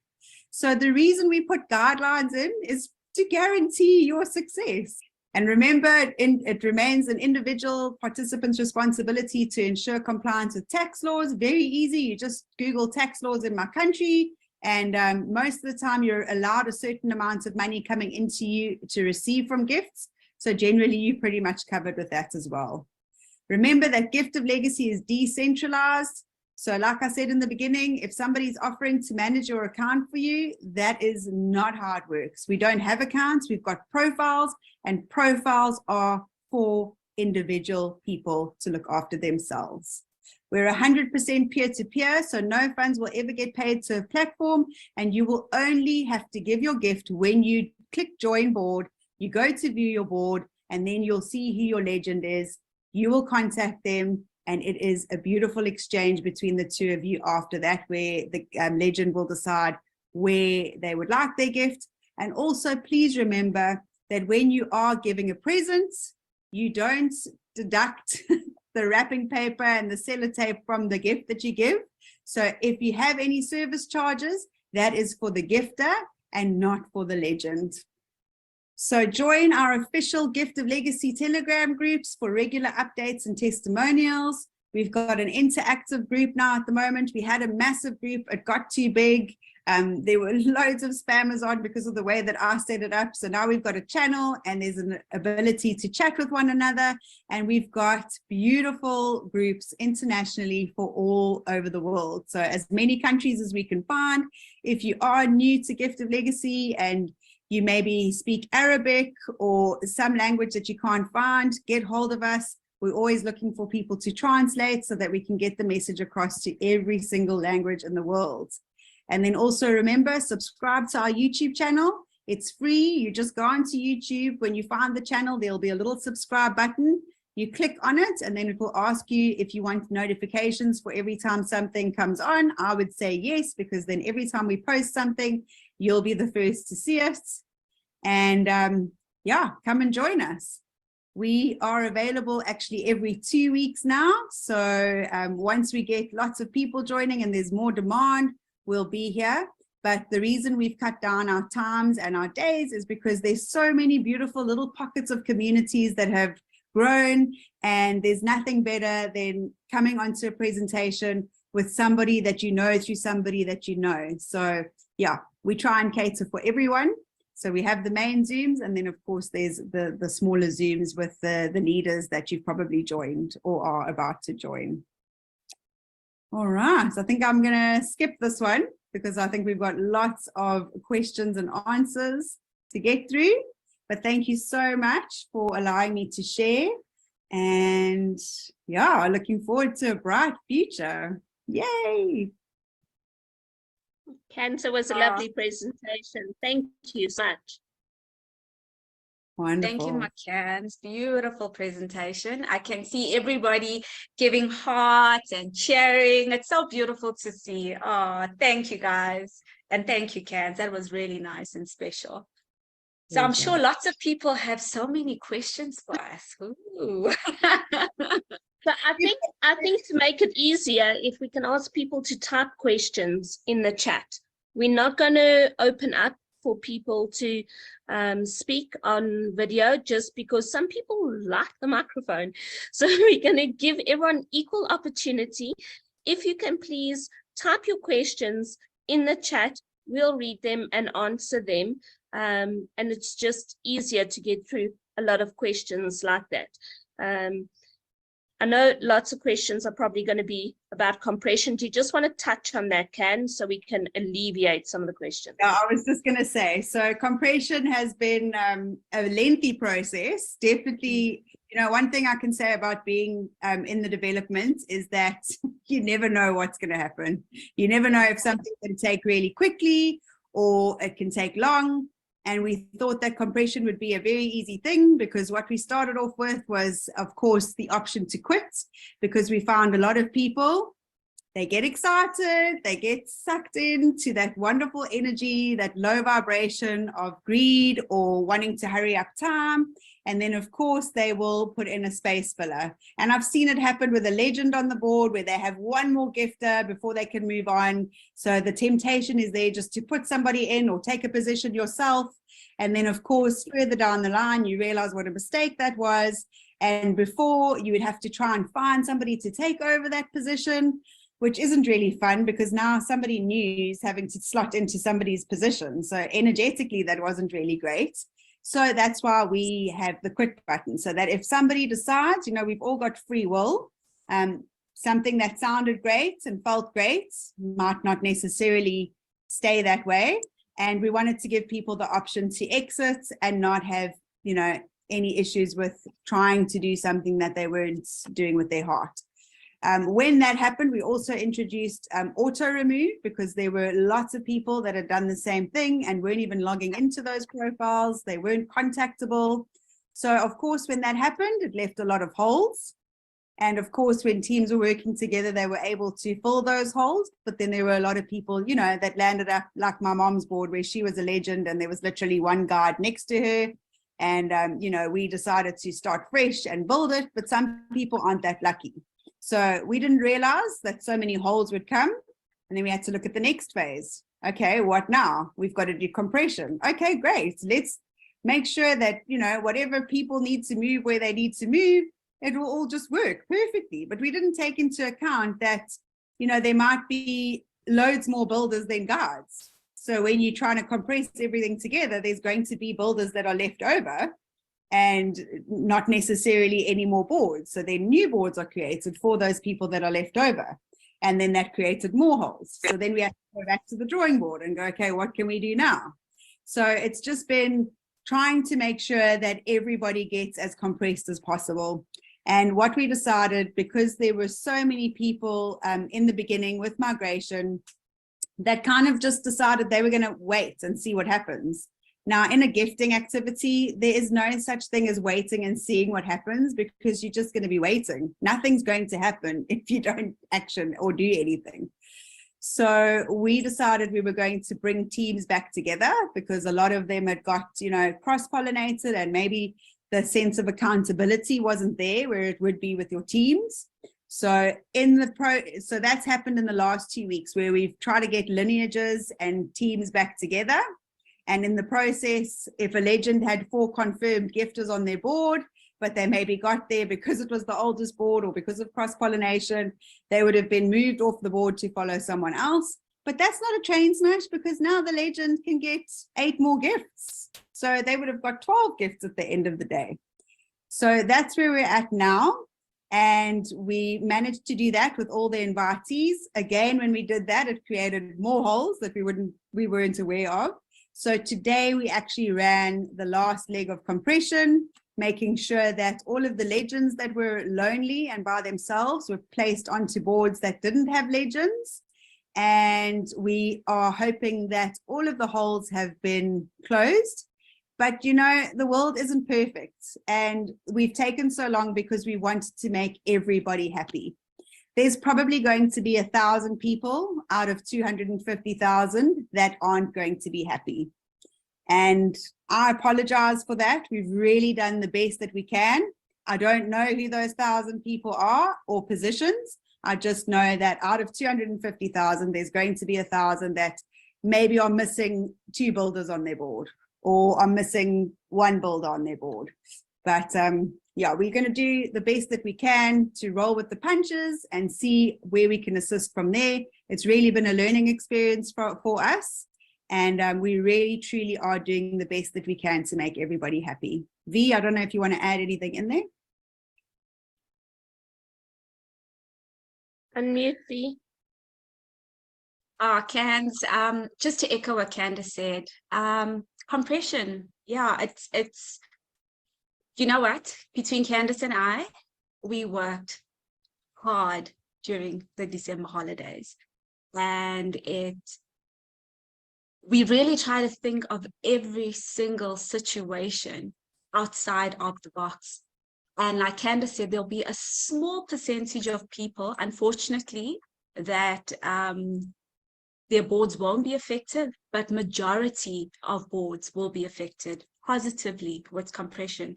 [SPEAKER 2] So the reason we put guidelines in is to guarantee your success. And remember, it remains an individual participant's responsibility to ensure compliance with tax laws. Very easy. You just Google tax laws in my country. And most of the time you're allowed a certain amount of money coming into you to receive from gifts. So generally you're pretty much covered with that as well. Remember that Gift of Legacy is decentralized. So like I said in the beginning, if somebody's offering to manage your account for you, that is not how it works. We don't have accounts, we've got profiles, and profiles are for individual people to look after themselves. We're 100% peer-to-peer, so no funds will ever get paid to a platform, and you will only have to give your gift when you click join board, you go to view your board, and then you'll see who your legend is. You will contact them, and it is a beautiful exchange between the 2 of you after that, where the legend will decide where they would like their gift. And also, please remember that when you are giving a present, you don't deduct the wrapping paper and the sellotape from the gift that you give. So if you have any service charges, that is for the gifter and not for the legend. So join our official Gift of Legacy Telegram groups for regular updates and testimonials. We've got an interactive group now at the moment. We had a massive group. It got too big. There were loads of spammers on because of the way that I set it up. So now we've got a channel and there's an ability to chat with one another. And we've got beautiful groups internationally for all over the world. So as many countries as we can find. If you are new to Gift of Legacy and you maybe speak Arabic or some language that you can't find, get hold of us. We're always looking for people to translate so that we can get the message across to every single language in the world. And then also remember, subscribe to our YouTube channel. It's free. You just go onto YouTube. When you find the channel, there'll be a little subscribe button. You click on it and then it will ask you if you want notifications for every time something comes on. I would say yes, because then every time we post something, you'll be the first to see it. And yeah, come and join us. We are available actually every 2 weeks now. So once we get lots of people joining and there's more demand, we'll be here. But the reason we've cut down our times and our days is because there's so many beautiful little pockets of communities that have grown, and there's nothing better than coming onto a presentation with somebody that you know through somebody that you know. So yeah, we try and cater for everyone. So we have the main Zooms, and then of course there's the smaller Zooms with the leaders that you've probably joined or are about to join. All right, so I think I'm gonna skip this one because I think we've got lots of questions and answers to get through. But thank you so much for allowing me to share. And yeah, looking forward to a bright future. Yay!
[SPEAKER 4] Cancer was a lovely presentation. Thank you so much.
[SPEAKER 2] Wonderful.
[SPEAKER 5] Thank you, McCann. Beautiful presentation. I can see everybody giving hearts and cheering. It's so beautiful to see. Oh, thank you guys. And thank you, Cans. That was really nice and special. So I'm sure lots of people have so many questions for us. Ooh.
[SPEAKER 4] So I think to make it easier, if we can ask people to type questions in the chat. We're not going to open up for people to speak on video just because some people like the microphone. So we're going to give everyone equal opportunity. If you can please type your questions in the chat, we'll read them and answer them. And it's just easier to get through a lot of questions like that. I know lots of questions are probably going to be about compression. Do you just want to touch on that, Can, so we can alleviate some of the questions?
[SPEAKER 2] Yeah, I was just going to say, so compression has been a lengthy process. Definitely, you know, one thing I can say about being in the development is that you never know what's going to happen. You never know if something can take really quickly or it can take long. And we thought that compression would be a very easy thing because what we started off with was, of course, the option to quit, because we found a lot of people, they get excited, they get sucked into that wonderful energy, that low vibration of greed or wanting to hurry up time. And then, of course, they will put in a space filler. And I've seen it happen with a legend on the board where they have one more gifter before they can move on. So the temptation is there just to put somebody in or take a position yourself. And then, of course, further down the line, you realize what a mistake that was. And before, you would have to try and find somebody to take over that position, which isn't really fun because now somebody new is having to slot into somebody's position. So energetically, that wasn't really great. So that's why we have the quit button, so that if somebody decides, you know, we've all got free will, something that sounded great and felt great might not necessarily stay that way. And we wanted to give people the option to exit and not have, you know, any issues with trying to do something that they weren't doing with their heart. When that happened, we also introduced auto remove because there were lots of people that had done the same thing and weren't even logging into those profiles. They weren't contactable. So of course, when that happened, it left a lot of holes. And of course, when teams were working together, they were able to fill those holes. But then there were a lot of people, you know, that landed up like my mom's board where she was a legend and there was literally one guard next to her. And, you know, we decided to start fresh and build it, but some people aren't that lucky. So we didn't realize that so many holes would come. And then we had to look at the next phase. Okay, what now? We've got to do compression. Okay, great. Let's make sure that, you know, whatever people need to move where they need to move, it will all just work perfectly. But we didn't take into account that, you know, there might be loads more builders than guards. So when you're trying to compress everything together, there's going to be builders that are left over and not necessarily any more boards. So then new boards are created for those people that are left over. And then that created more holes. So then we have to go back to the drawing board and go, okay, what can we do now? So it's just been trying to make sure that everybody gets as compressed as possible. And what we decided, because there were so many people in the beginning with migration that kind of just decided they were going to wait and see what happens. Now, in a gifting activity, there is no such thing as waiting and seeing what happens, because you're just going to be waiting. Nothing's going to happen if you don't action or do anything. So we decided we were going to bring teams back together, because a lot of them had got, you know, cross-pollinated, and maybe the sense of accountability wasn't there where it would be with your teams. So so that's happened in the last 2 weeks, where we've tried to get lineages and teams back together. And in the process, if a legend had 4 confirmed gifters on their board, but they maybe got there because it was the oldest board or because of cross-pollination, they would have been moved off the board to follow someone else. But that's not a train smash, because now the legend can get 8 more gifts. So they would have got 12 gifts at the end of the day. So that's where we're at now. And we managed to do that with all the invitees. Again, when we did that, it created more holes that we weren't aware of. So today we actually ran the last leg of compression, making sure that all of the legends that were lonely and by themselves were placed onto boards that didn't have legends. And we are hoping that all of the holes have been closed. But, you know, the world isn't perfect. And we've taken so long because we wanted to make everybody happy. There's probably going to be 1,000 people out of 250,000 that aren't going to be happy. And I apologize for that. We've really done the best that we can. I don't know who those 1,000 people are or positions. I just know that out of 250,000, there's going to be 1,000 that maybe are missing 2 builders on their board, or are missing 1 builder on their board. But yeah, we're going to do the best that we can to roll with the punches and see where we can assist from there. It's really been a learning experience for us. And we really, truly are doing the best that we can to make everybody happy. V, I don't know if you want to add anything in there.
[SPEAKER 4] Unmute V.
[SPEAKER 5] Candace, just to echo what Candace said, compression, yeah, it's you know what, between Candace and I, we worked hard during the December holidays, and we really try to think of every single situation outside of the box. And like Candace said, there'll be a small percentage of people, unfortunately, that their boards won't be affected, but majority of boards will be affected positively with compression.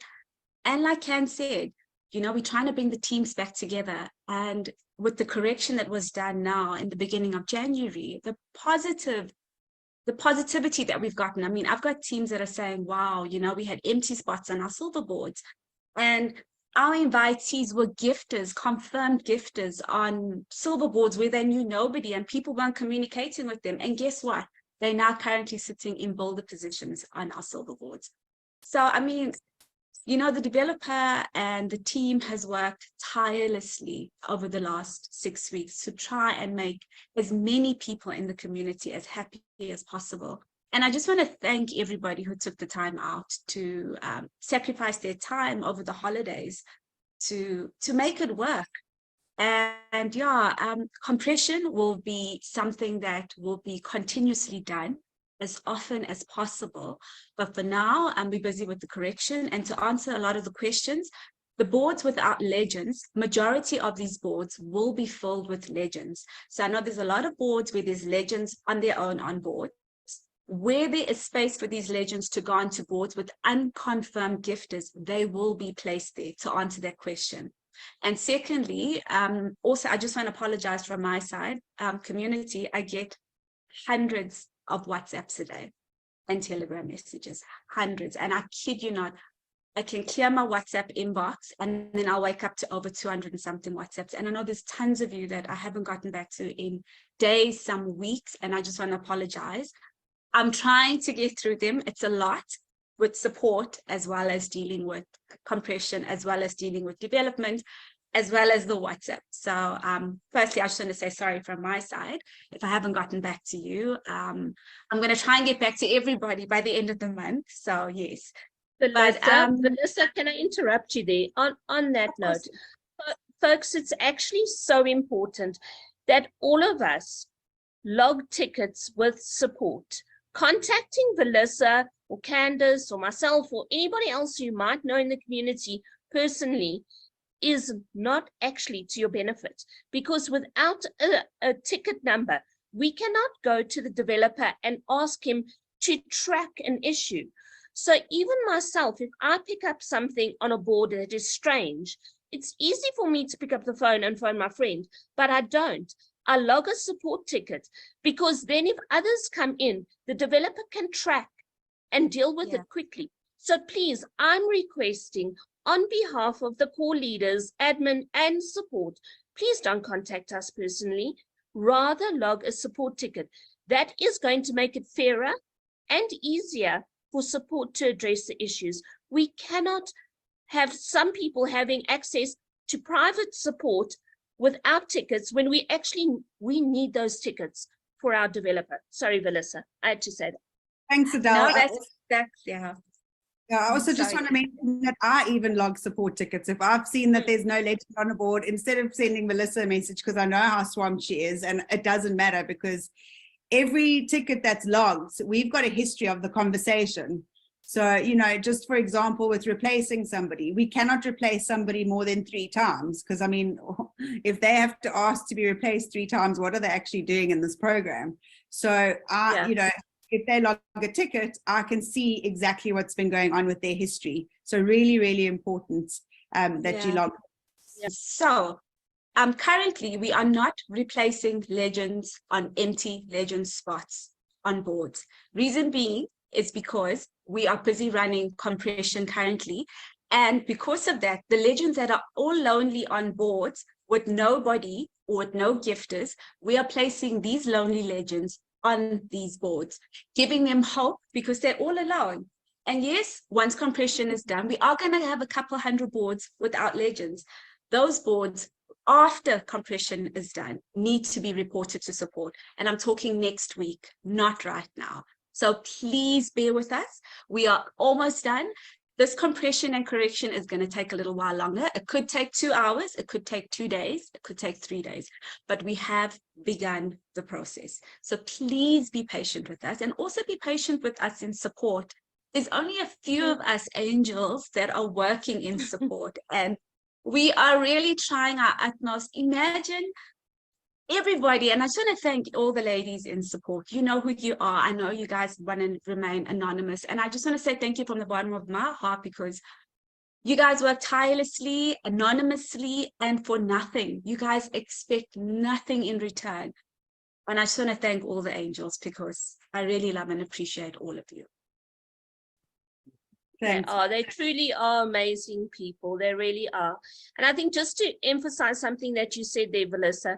[SPEAKER 5] And like Can said, you know, we're trying to bring the teams back together. And with the correction that was done now in the beginning of January, the positivity that we've gotten. I mean, I've got teams that are saying, wow, you know, we had empty spots on our silver boards. And our invitees were gifters, confirmed gifters on silver boards where they knew nobody and people weren't communicating with them. And guess what? They're now currently sitting in builder positions on our silver boards. So, I mean, you know, the developer and the team has worked tirelessly over the last 6 weeks to try and make as many people in the community as happy as possible. And I just want to thank everybody who took the time out to sacrifice their time over the holidays to make it work. And yeah, compression will be something that will be continuously done as often as possible. But for now, we're busy with the correction. And to answer a lot of the questions, the boards without legends, majority of these boards will be filled with legends. So I know there's a lot of boards where there's legends on their own on board. where there is space for these legends to go onto boards with unconfirmed gifters, they will be placed there to answer that question. And secondly, also, I just want to apologize from my side, community, I get hundreds of WhatsApps a day and Telegram messages, hundreds. And I kid you not, I can clear my WhatsApp inbox and then I'll wake up to over 200 and something WhatsApps. And I know there's tons of you that I haven't gotten back to in days, some weeks, and I just want to apologize. I'm trying to get through them. It's a lot with support, as well as dealing with compression, as well as dealing with development, as well as the WhatsApp. So firstly, I just want to say sorry from my side if I haven't gotten back to you. I'm going to try and get back to everybody by the end of the month. So yes.
[SPEAKER 4] Vanessa, can I interrupt you there? On that note, folks, it's actually so important that all of us log tickets with support. Contacting Vanessa or Candace or myself or anybody else you might know in the community personally is not actually to your benefit, because without a ticket number, we cannot go to the developer and ask him to track an issue. So even myself, if I pick up something on a board that is strange, it's easy for me to pick up the phone and phone my friend, but I don't. I log a support ticket, because then if others come in, the developer can track and deal with it quickly. So please, I'm requesting on behalf of the core leaders, admin and support, please don't contact us personally, rather log a support ticket. That is going to make it fairer and easier for support to address the issues. We cannot have some people having access to private support without tickets when we need those tickets for our developer. Sorry, Vanessa, I had to say that.
[SPEAKER 2] Thanks, Adele.
[SPEAKER 5] No, that's yeah.
[SPEAKER 2] Yeah, I also just want to mention that I even log support tickets. If I've seen that there's no legend on the board, instead of sending Melissa a message, because I know how swamped she is, and it doesn't matter because every ticket that's logged, we've got a history of the conversation. So, you know, just for example, with replacing somebody, we cannot replace somebody more than 3 times. Because I mean, if they have to ask to be replaced 3 times, what are they actually doing in this program? So, you know, if they log a ticket, I can see exactly what's been going on with their history. So really, really important that you log.
[SPEAKER 5] So currently, we are not replacing legends on empty legend spots on boards. Reason being is because we are busy running compression currently. And because of that, the legends that are all lonely on boards with nobody or with no gifters, we are placing these lonely legends on these boards, giving them hope because they're all alone. And yes, once compression is done, we are going to have a couple hundred boards without legends. Those boards, after compression is done, need to be reported to support. And I'm talking next week, not right now. So please bear with us. We are almost done. This compression and correction is going to take a little while longer. It could take 2 hours. It could take 2 days. It could take 3 days. But we have begun the process. So please be patient with us and also be patient with us in support. There's only a few of us angels that are working in support, and we are really trying our utmost. Imagine everybody, and I just want to thank all the ladies in support. You know who you are. I know you guys want to remain anonymous, and I just want to say thank you from the bottom of my heart, because you guys work tirelessly, anonymously, and for nothing. You guys expect nothing in return. And I just want to thank all the angels, because I really love and appreciate all of you.
[SPEAKER 4] They truly are amazing people. They really are. And I think just to emphasize something that you said there, Vanessa,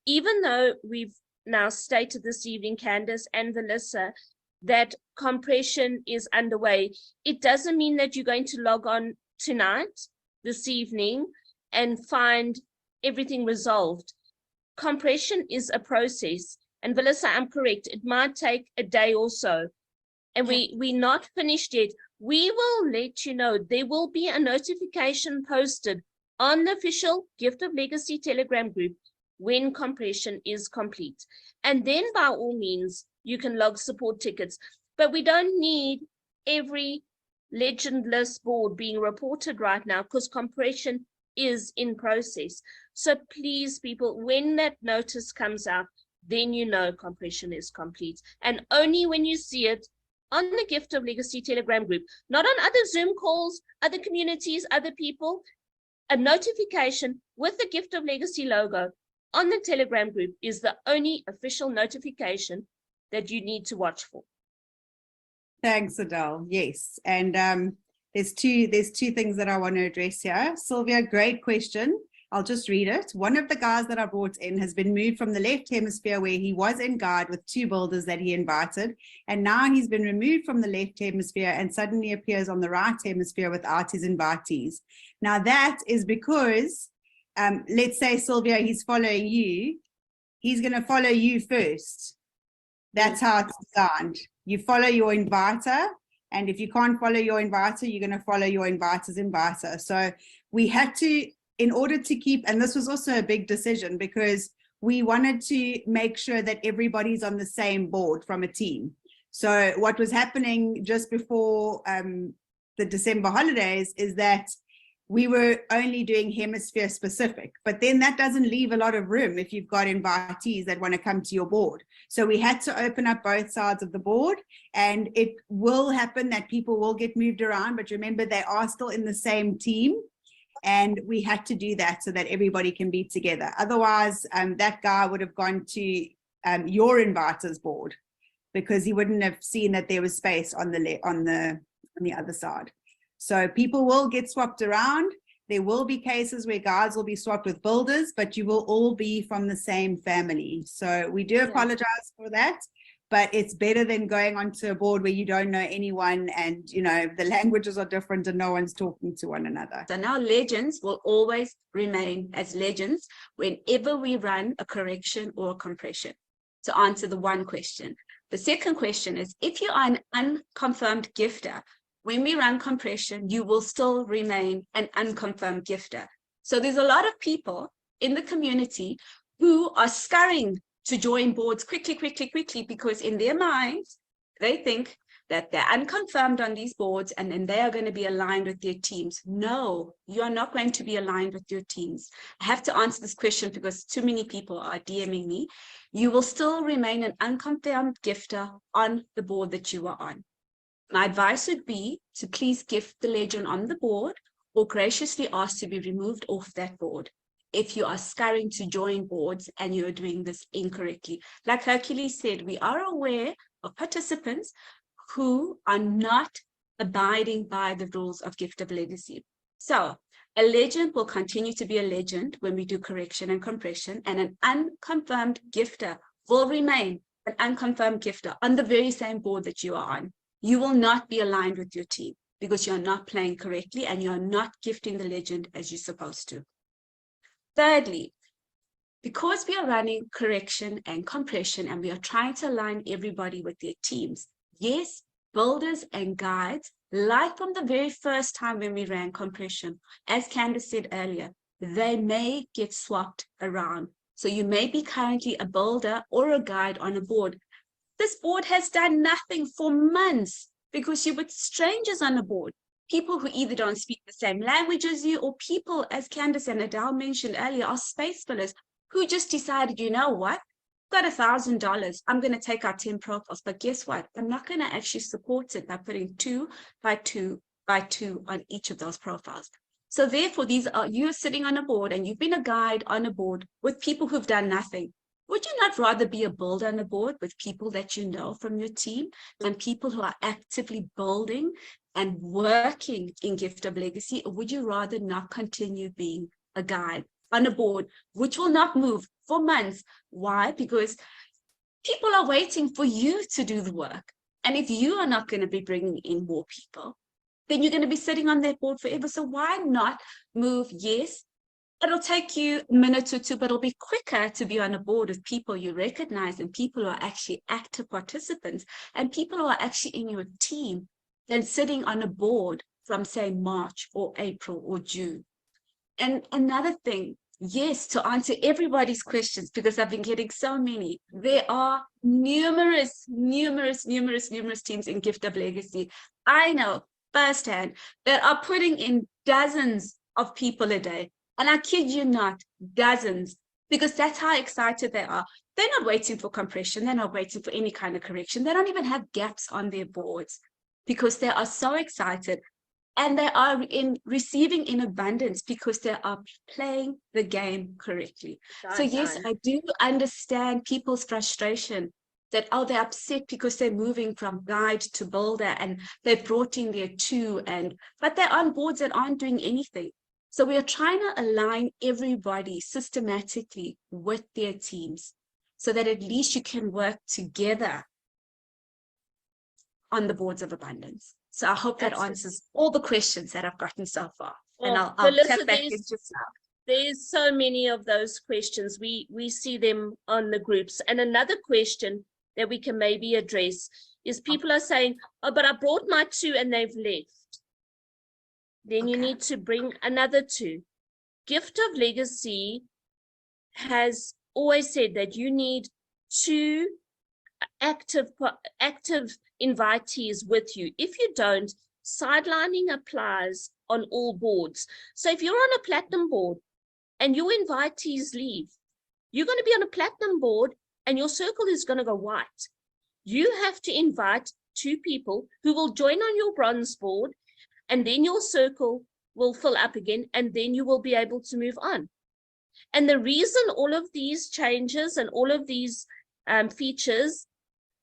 [SPEAKER 4] even though we've now stated this evening, Candace and Vanessa, that compression is underway, it doesn't mean that you're going to log on tonight, this evening, and find everything resolved. Compression is a process. And Vanessa, I'm correct, it might take a day or so. And we're not finished yet. We will let you know. There will be a notification posted on the official Gift of Legacy Telegram group when compression is complete. And then by all means, you can log support tickets. But we don't need every legendless board being reported right now, because compression is in process. So please, people, when that notice comes out, then you know compression is complete. And only when you see it on the Gift of Legacy Telegram group, not on other Zoom calls, other communities, other people, a notification with the Gift of Legacy logo on the Telegram group is the only official notification that you need to watch for.
[SPEAKER 2] Thanks, Adele. Yes, and there's two things that I want to address here. Sylvia, great question. I'll just read it. One of the guys that I brought in has been moved from the left hemisphere where he was in guide with 2 builders that he invited, and now he's been removed from the left hemisphere and suddenly appears on the right hemisphere without his invitees. Now that is because, let's say, Sylvia, he's following you. He's going to follow you first. That's how it's designed. You follow your inviter, and if you can't follow your inviter, you're going to follow your inviter's inviter. So we had to, in order to keep, and this was also a big decision because we wanted to make sure that everybody's on the same board from a team. So what was happening just before the December holidays is that we were only doing hemisphere specific, but then that doesn't leave a lot of room if you've got invitees that want to come to your board. So we had to open up both sides of the board, and it will happen that people will get moved around, but remember they are still in the same team, and we had to do that so that everybody can be together. Otherwise, that guy would have gone to your inviter's board because he wouldn't have seen that there was space on the other side. So people will get swapped around. There will be cases where guys will be swapped with builders, but you will all be from the same family. So we do apologize for that, but it's better than going onto a board where you don't know anyone and, you know, the languages are different and no one's talking to one another.
[SPEAKER 5] So now legends will always remain as legends whenever we run a correction or a compression, to answer the one question. The second question is, if you are an unconfirmed gifter, when we run compression, you will still remain an unconfirmed gifter. So there's a lot of people in the community who are scurrying to join boards quickly, because in their minds, they think that they're unconfirmed on these boards and then they are going to be aligned with their teams. No, you are not going to be aligned with your teams. I have to answer this question because too many people are DMing me. You will still remain an unconfirmed gifter on the board that you are on. My advice would be to please gift the legend on the board or graciously ask to be removed off that board if you are scurrying to join boards and you're doing this incorrectly. Like Hercules said, we are aware of participants who are not abiding by the rules of Gift of Legacy. So a legend will continue to be a legend when we do correction and compression, and an unconfirmed gifter will remain an unconfirmed gifter on the very same board that you are on. You will not be aligned with your team because you're not playing correctly and you're not gifting the legend as you're supposed to. Thirdly, because we are running correction and compression and we are trying to align everybody with their teams, yes, builders and guides, like from the very first time when we ran compression, as Candace said earlier, they may get swapped around. So you may be currently a builder or a guide on a board. This board has done nothing for months because you're with strangers on the board, people who either don't speak the same language as you, or people, as Candace and Adele mentioned earlier, are space fillers who just decided, you know what, I've got $1,000, I'm going to take out 10 profiles, but guess what? I'm not going to actually support it by putting 2 by 2 by 2 on each of those profiles. So therefore, you're sitting on a board and you've been a guide on a board with people who've done nothing. Would you not rather be a builder on a board with people that you know from your team and people who are actively building and working in Gift of Legacy? Or would you rather not continue being a guide on a board which will not move for months? Why? Because people are waiting for you to do the work. And if you are not going to be bringing in more people, then you're going to be sitting on that board forever. So why not move? Yes, it'll take you a minute or two, but it'll be quicker to be on a board with people you recognize and people who are actually active participants and people who are actually in your team than sitting on a board from, say, March or April or June. And another thing, yes, to answer everybody's questions, because I've been getting so many, there are numerous teams in Gift of Legacy. I know firsthand that are putting in dozens of people a day. And I kid you not, dozens, because that's how excited they are. They're not waiting for compression. They're not waiting for any kind of correction. They don't even have gaps on their boards because they are so excited, and they are receiving in abundance because they are playing the game correctly. So yes, I do understand people's frustration that, oh, they're upset because they're moving from guide to builder and they've brought in their two, but they're on boards that aren't doing anything. So we are trying to align everybody systematically with their teams so that at least you can work together on the boards of abundance. So I hope that answers all the questions that I've gotten so far. And I'll tap back into now.
[SPEAKER 4] There's so many of those questions. We see them on the groups. And another question that we can maybe address is people are saying, oh, but I brought my two and they've left. Then you need to bring another two. Gift of Legacy has always said that you need two active invitees with you. If you don't, sidelining applies on all boards. So if you're on a platinum board and your invitees leave, you're going to be on a platinum board and your circle is going to go white. You have to invite two people who will join on your bronze board, and then your circle will fill up again, and then you will be able to move on. And the reason all of these changes and all of these features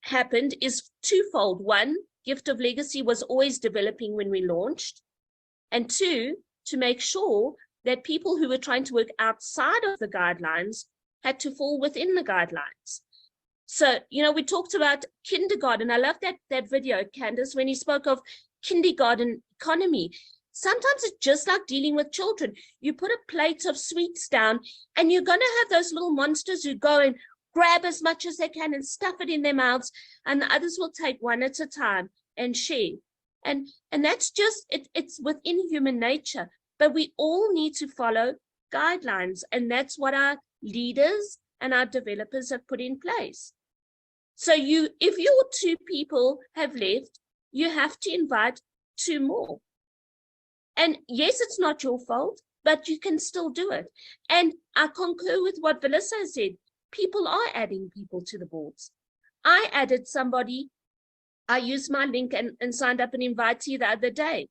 [SPEAKER 4] happened is twofold. One, Gift of Legacy was always developing when we launched. And two, to make sure that people who were trying to work outside of the guidelines had to fall within the guidelines. So, you know, we talked about kindergarten. I love that video, Candace, when he spoke of kindergarten economy. Sometimes it's just like dealing with children. You put a plate of sweets down and you're going to have those little monsters who go and grab as much as they can and stuff it in their mouths, and the others will take one at a time and share. And that's just, it's within human nature, but we all need to follow guidelines, and that's what our leaders and our developers have put in place. So if your two people have left, you have to invite two more. And yes, it's not your fault, but you can still do it. And I concur with what Velissa said. People are adding people to the boards. I added somebody, I used my link and signed up an invitee the other day.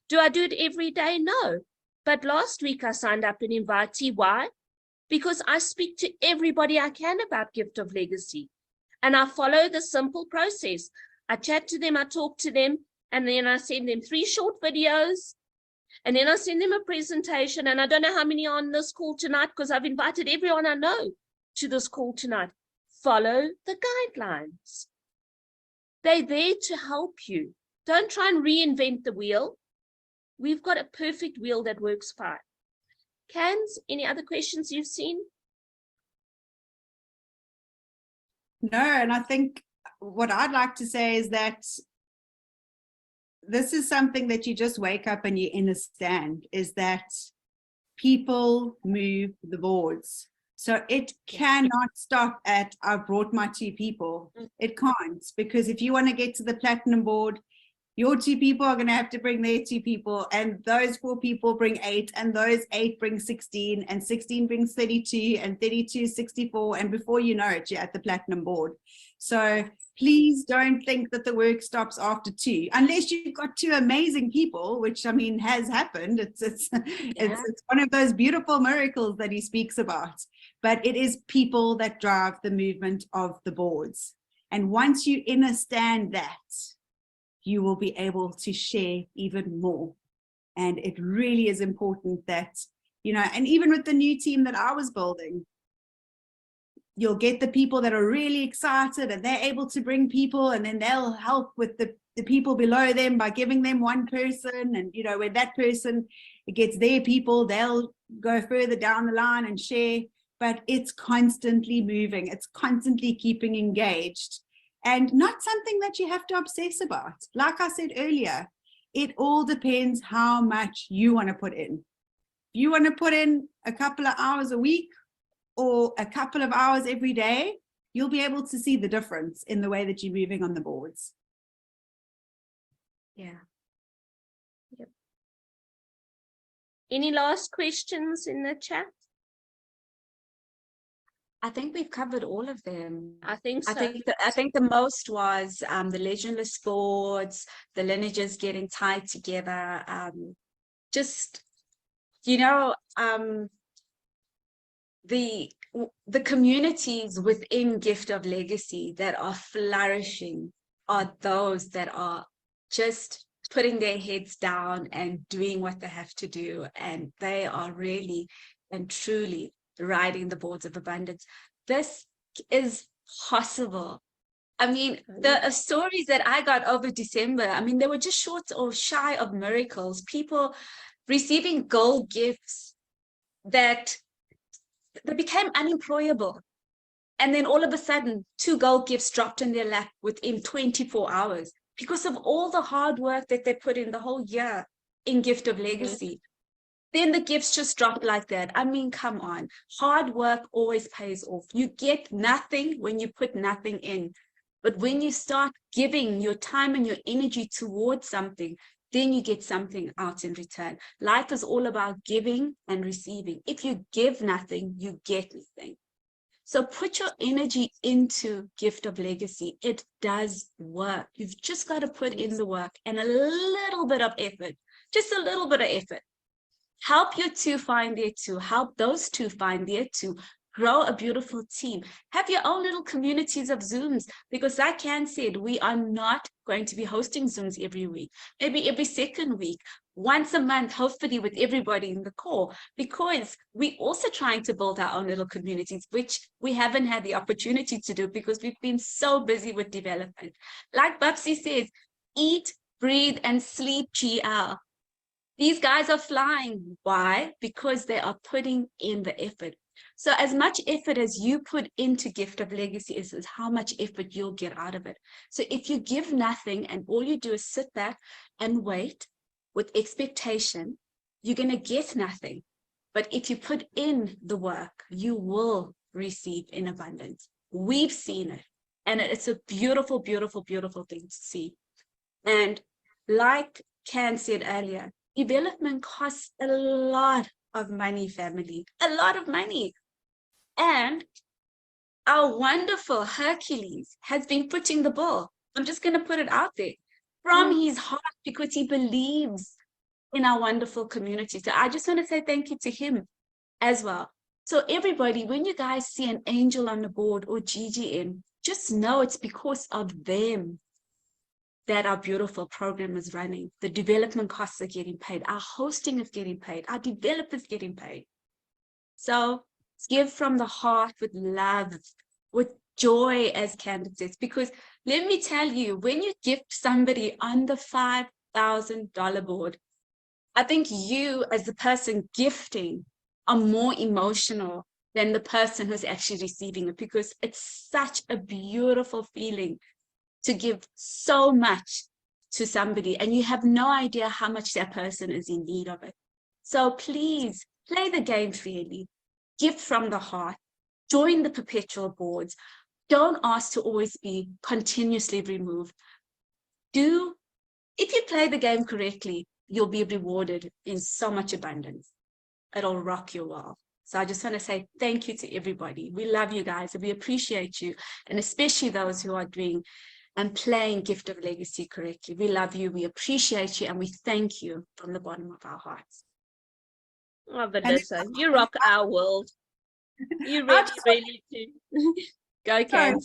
[SPEAKER 4] Do I do it every day? No. But last week I signed up an invitee. Why? Because I speak to everybody I can about Gift of Legacy. And I follow the simple process. I chat to them, I talk to them, and then I send them 3 short videos. And then I send them a presentation. And I don't know how many are on this call tonight because I've invited everyone I know to this call tonight. Follow the guidelines. They're there to help you. Don't try and reinvent the wheel. We've got a perfect wheel that works fine. Cans, any other questions you've seen?
[SPEAKER 2] No, and I think what I'd like to say is that this is something that you just wake up and you understand, is that people move the boards. So it cannot stop at, I've brought my 2 people. It can't, because if you want to get to the platinum board, your 2 people are going to have to bring their 2 people, and those 4 people bring 8, and those 8 bring 16, and 16 brings 32, and 32 64, and before you know it, you're at the platinum board. So please don't think that the work stops after 2, unless you've got 2 amazing people, which I mean has happened. It's one of those beautiful miracles that he speaks about. But it is people that drive the movement of the boards. And once you understand that, you will be able to share even more. And it really is important that, you know, and even with the new team that I was building, you'll get the people that are really excited and they're able to bring people, and then they'll help with the people below them by giving them one person. And, you know, when that person gets their people, they'll go further down the line and share. But it's constantly moving. It's constantly keeping engaged, and not something that you have to obsess about. Like I said earlier, it all depends how much you want to put in. If you want to put in a couple of hours a week or a couple of hours every day, you'll be able to see the difference in the way that you're moving on the boards.
[SPEAKER 5] Yeah.
[SPEAKER 4] Yep. Any last questions in the chat?
[SPEAKER 5] I think we've covered all of them.
[SPEAKER 4] I think so.
[SPEAKER 5] I think the most was the legendless boards, the lineages getting tied together. Just, you know, the communities within Gift of Legacy that are flourishing are those that are just putting their heads down and doing what they have to do, and they are really and truly riding the boards of abundance. This is possible. I mean, the stories that I got over December, I mean, they were just short or shy of miracles. People receiving gold gifts that they became unemployable. And then all of a sudden, 2 gold gifts dropped in their lap within 24 hours because of all the hard work that they put in the whole year in Gift of Legacy. Then the gifts just dropped like that. I mean, come on. Hard work always pays off. You get nothing when you put nothing in. But when you start giving your time and your energy towards something, then you get something out in return. Life is all about giving and receiving. If you give nothing, you get nothing. So put your energy into Gift of Legacy. It does work. You've just got to put in the work and a little bit of effort, just a little bit of effort. Help your 2 find their 2. Help those 2 find their 2. Grow a beautiful team. Have your own little communities of Zooms, because like Can said, we are not going to be hosting Zooms every week, maybe every second week, once a month, hopefully with everybody in the call, because we're also trying to build our own little communities, which we haven't had the opportunity to do because we've been so busy with development. Like Babsi says, eat, breathe, and sleep GL. These guys are flying. Why? Because they are putting in the effort. So as much effort as you put into Gift of Legacy is how much effort you'll get out of it. So if you give nothing and all you do is sit back and wait with expectation, you're going to get nothing. But if you put in the work, you will receive in abundance. We've seen it. And it's a beautiful, beautiful, beautiful thing to see. And like Can said earlier, development costs a lot of money, family, a lot of money. And our wonderful Hercules has been footing the bill. I'm just going to put it out there from his heart, because he believes in our wonderful community. So I just want to say thank you to him as well. So everybody, when you guys see an angel on the board or GGM, just know it's because of them that our beautiful program is running. The development costs are getting paid. Our hosting is getting paid. Our developers getting paid. So give from the heart with love, with joy, as Candace says, because let me tell you, when you gift somebody on the $5,000 board, I think you as the person gifting are more emotional than the person who's actually receiving it, because it's such a beautiful feeling to give so much to somebody and you have no idea how much that person is in need of it. So please play the game fairly, give from the heart, join the perpetual boards. Don't ask to always be continuously removed. If you play the game correctly, you'll be rewarded in so much abundance. It'll rock your world. So I just want to say thank you to everybody. We love you guys and we appreciate you, and especially those who are doing and playing Gift of Legacy correctly. We love you, we appreciate you, and we thank you from the bottom of our hearts.
[SPEAKER 4] Oh, Vanessa, you rock our world. You really, really do. Go, Ken.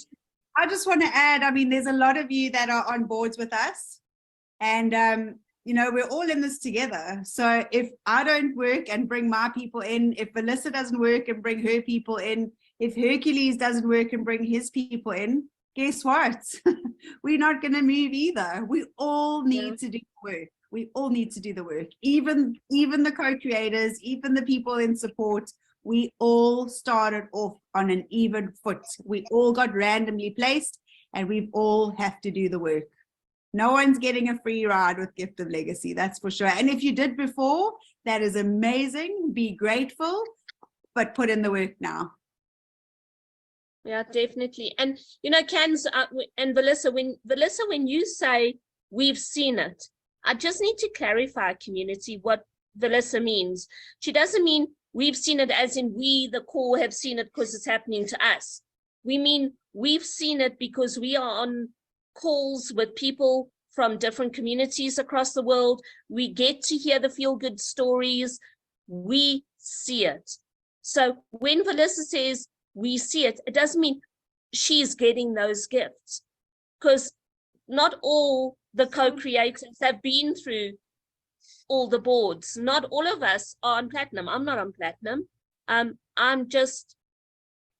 [SPEAKER 2] I just want to add, I mean, there's a lot of you that are on boards with us, and you know, we're all in this together. So if I don't work and bring my people in, if Melissa doesn't work and bring her people in, if Hercules doesn't work and bring his people in, guess what? We're not going to move either. We all need to do the work. We all need to do the work. Even the co-creators, even the people in support, we all started off on an even foot. We all got randomly placed and we all have to do the work. No one's getting a free ride with Gift of Legacy, that's for sure. And if you did before, that is amazing. Be grateful, but put in the work now.
[SPEAKER 4] Yeah, definitely. And you know, Can's and Melissa, when you say we've seen it, I just need to clarify, community, what Melissa means. She doesn't mean we've seen it as in we, the core, have seen it because it's happening to us. We mean we've seen it because we are on calls with people from different communities across the world. We get to hear the feel-good stories. We see it. So when Velissa says we see it, it doesn't mean she's getting those gifts, because not all the co-creators have been through all the boards. Not all of us are on platinum. I'm not on platinum. I'm just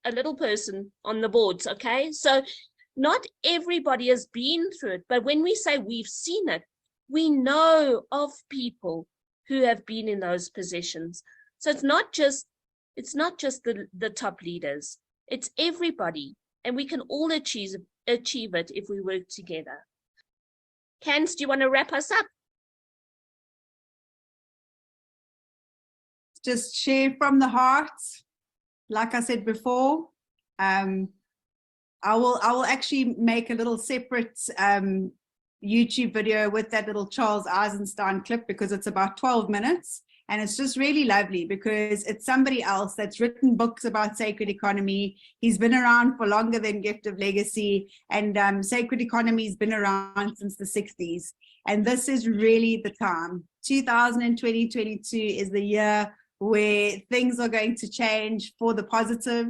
[SPEAKER 4] a little person on the boards, okay? So not everybody has been through it, but when we say we've seen it, we know of people who have been in those positions. So it's not just the top leaders, it's everybody, and we can all achieve it if we work together. Cans, do you want to wrap us up?
[SPEAKER 2] Just share from the heart. Like I said before, I will actually make a little separate YouTube video with that little Charles Eisenstein clip, because it's about 12 minutes. And it's just really lovely because it's somebody else that's written books about sacred economy. He's been around for longer than Gift of Legacy, and sacred economy has been around since the 60s. And this is really the time. 2022 is the year where things are going to change for the positive.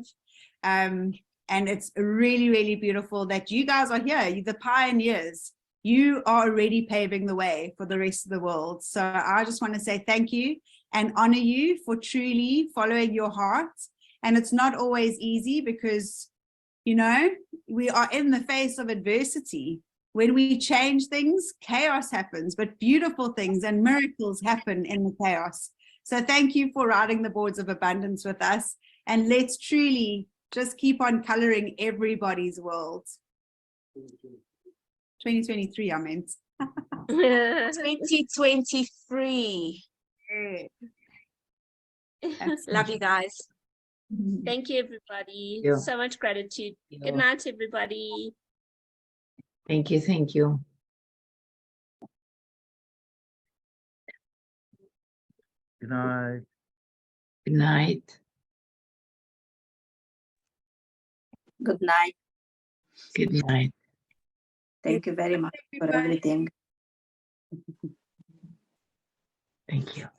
[SPEAKER 2] And it's really, really beautiful that you guys are here. You're the pioneers. You are already paving the way for the rest of the world. So I just want to say thank you and honor you for truly following your heart. And it's not always easy because, you know, we are in the face of adversity. When we change things, chaos happens, but beautiful things and miracles happen in the chaos. So thank you for riding the boards of abundance with us. And let's truly just keep on coloring everybody's world. 2023, I meant.
[SPEAKER 5] 2023. Love you guys.
[SPEAKER 4] Thank you, everybody.
[SPEAKER 6] Yeah.
[SPEAKER 4] So much gratitude.
[SPEAKER 6] Yeah.
[SPEAKER 4] Good night, everybody.
[SPEAKER 6] Thank you. Thank you.
[SPEAKER 7] Good night.
[SPEAKER 6] Good night.
[SPEAKER 8] Good night.
[SPEAKER 6] Good night.
[SPEAKER 8] Thank you very much for
[SPEAKER 2] Everybody.
[SPEAKER 8] everything.
[SPEAKER 6] Thank you.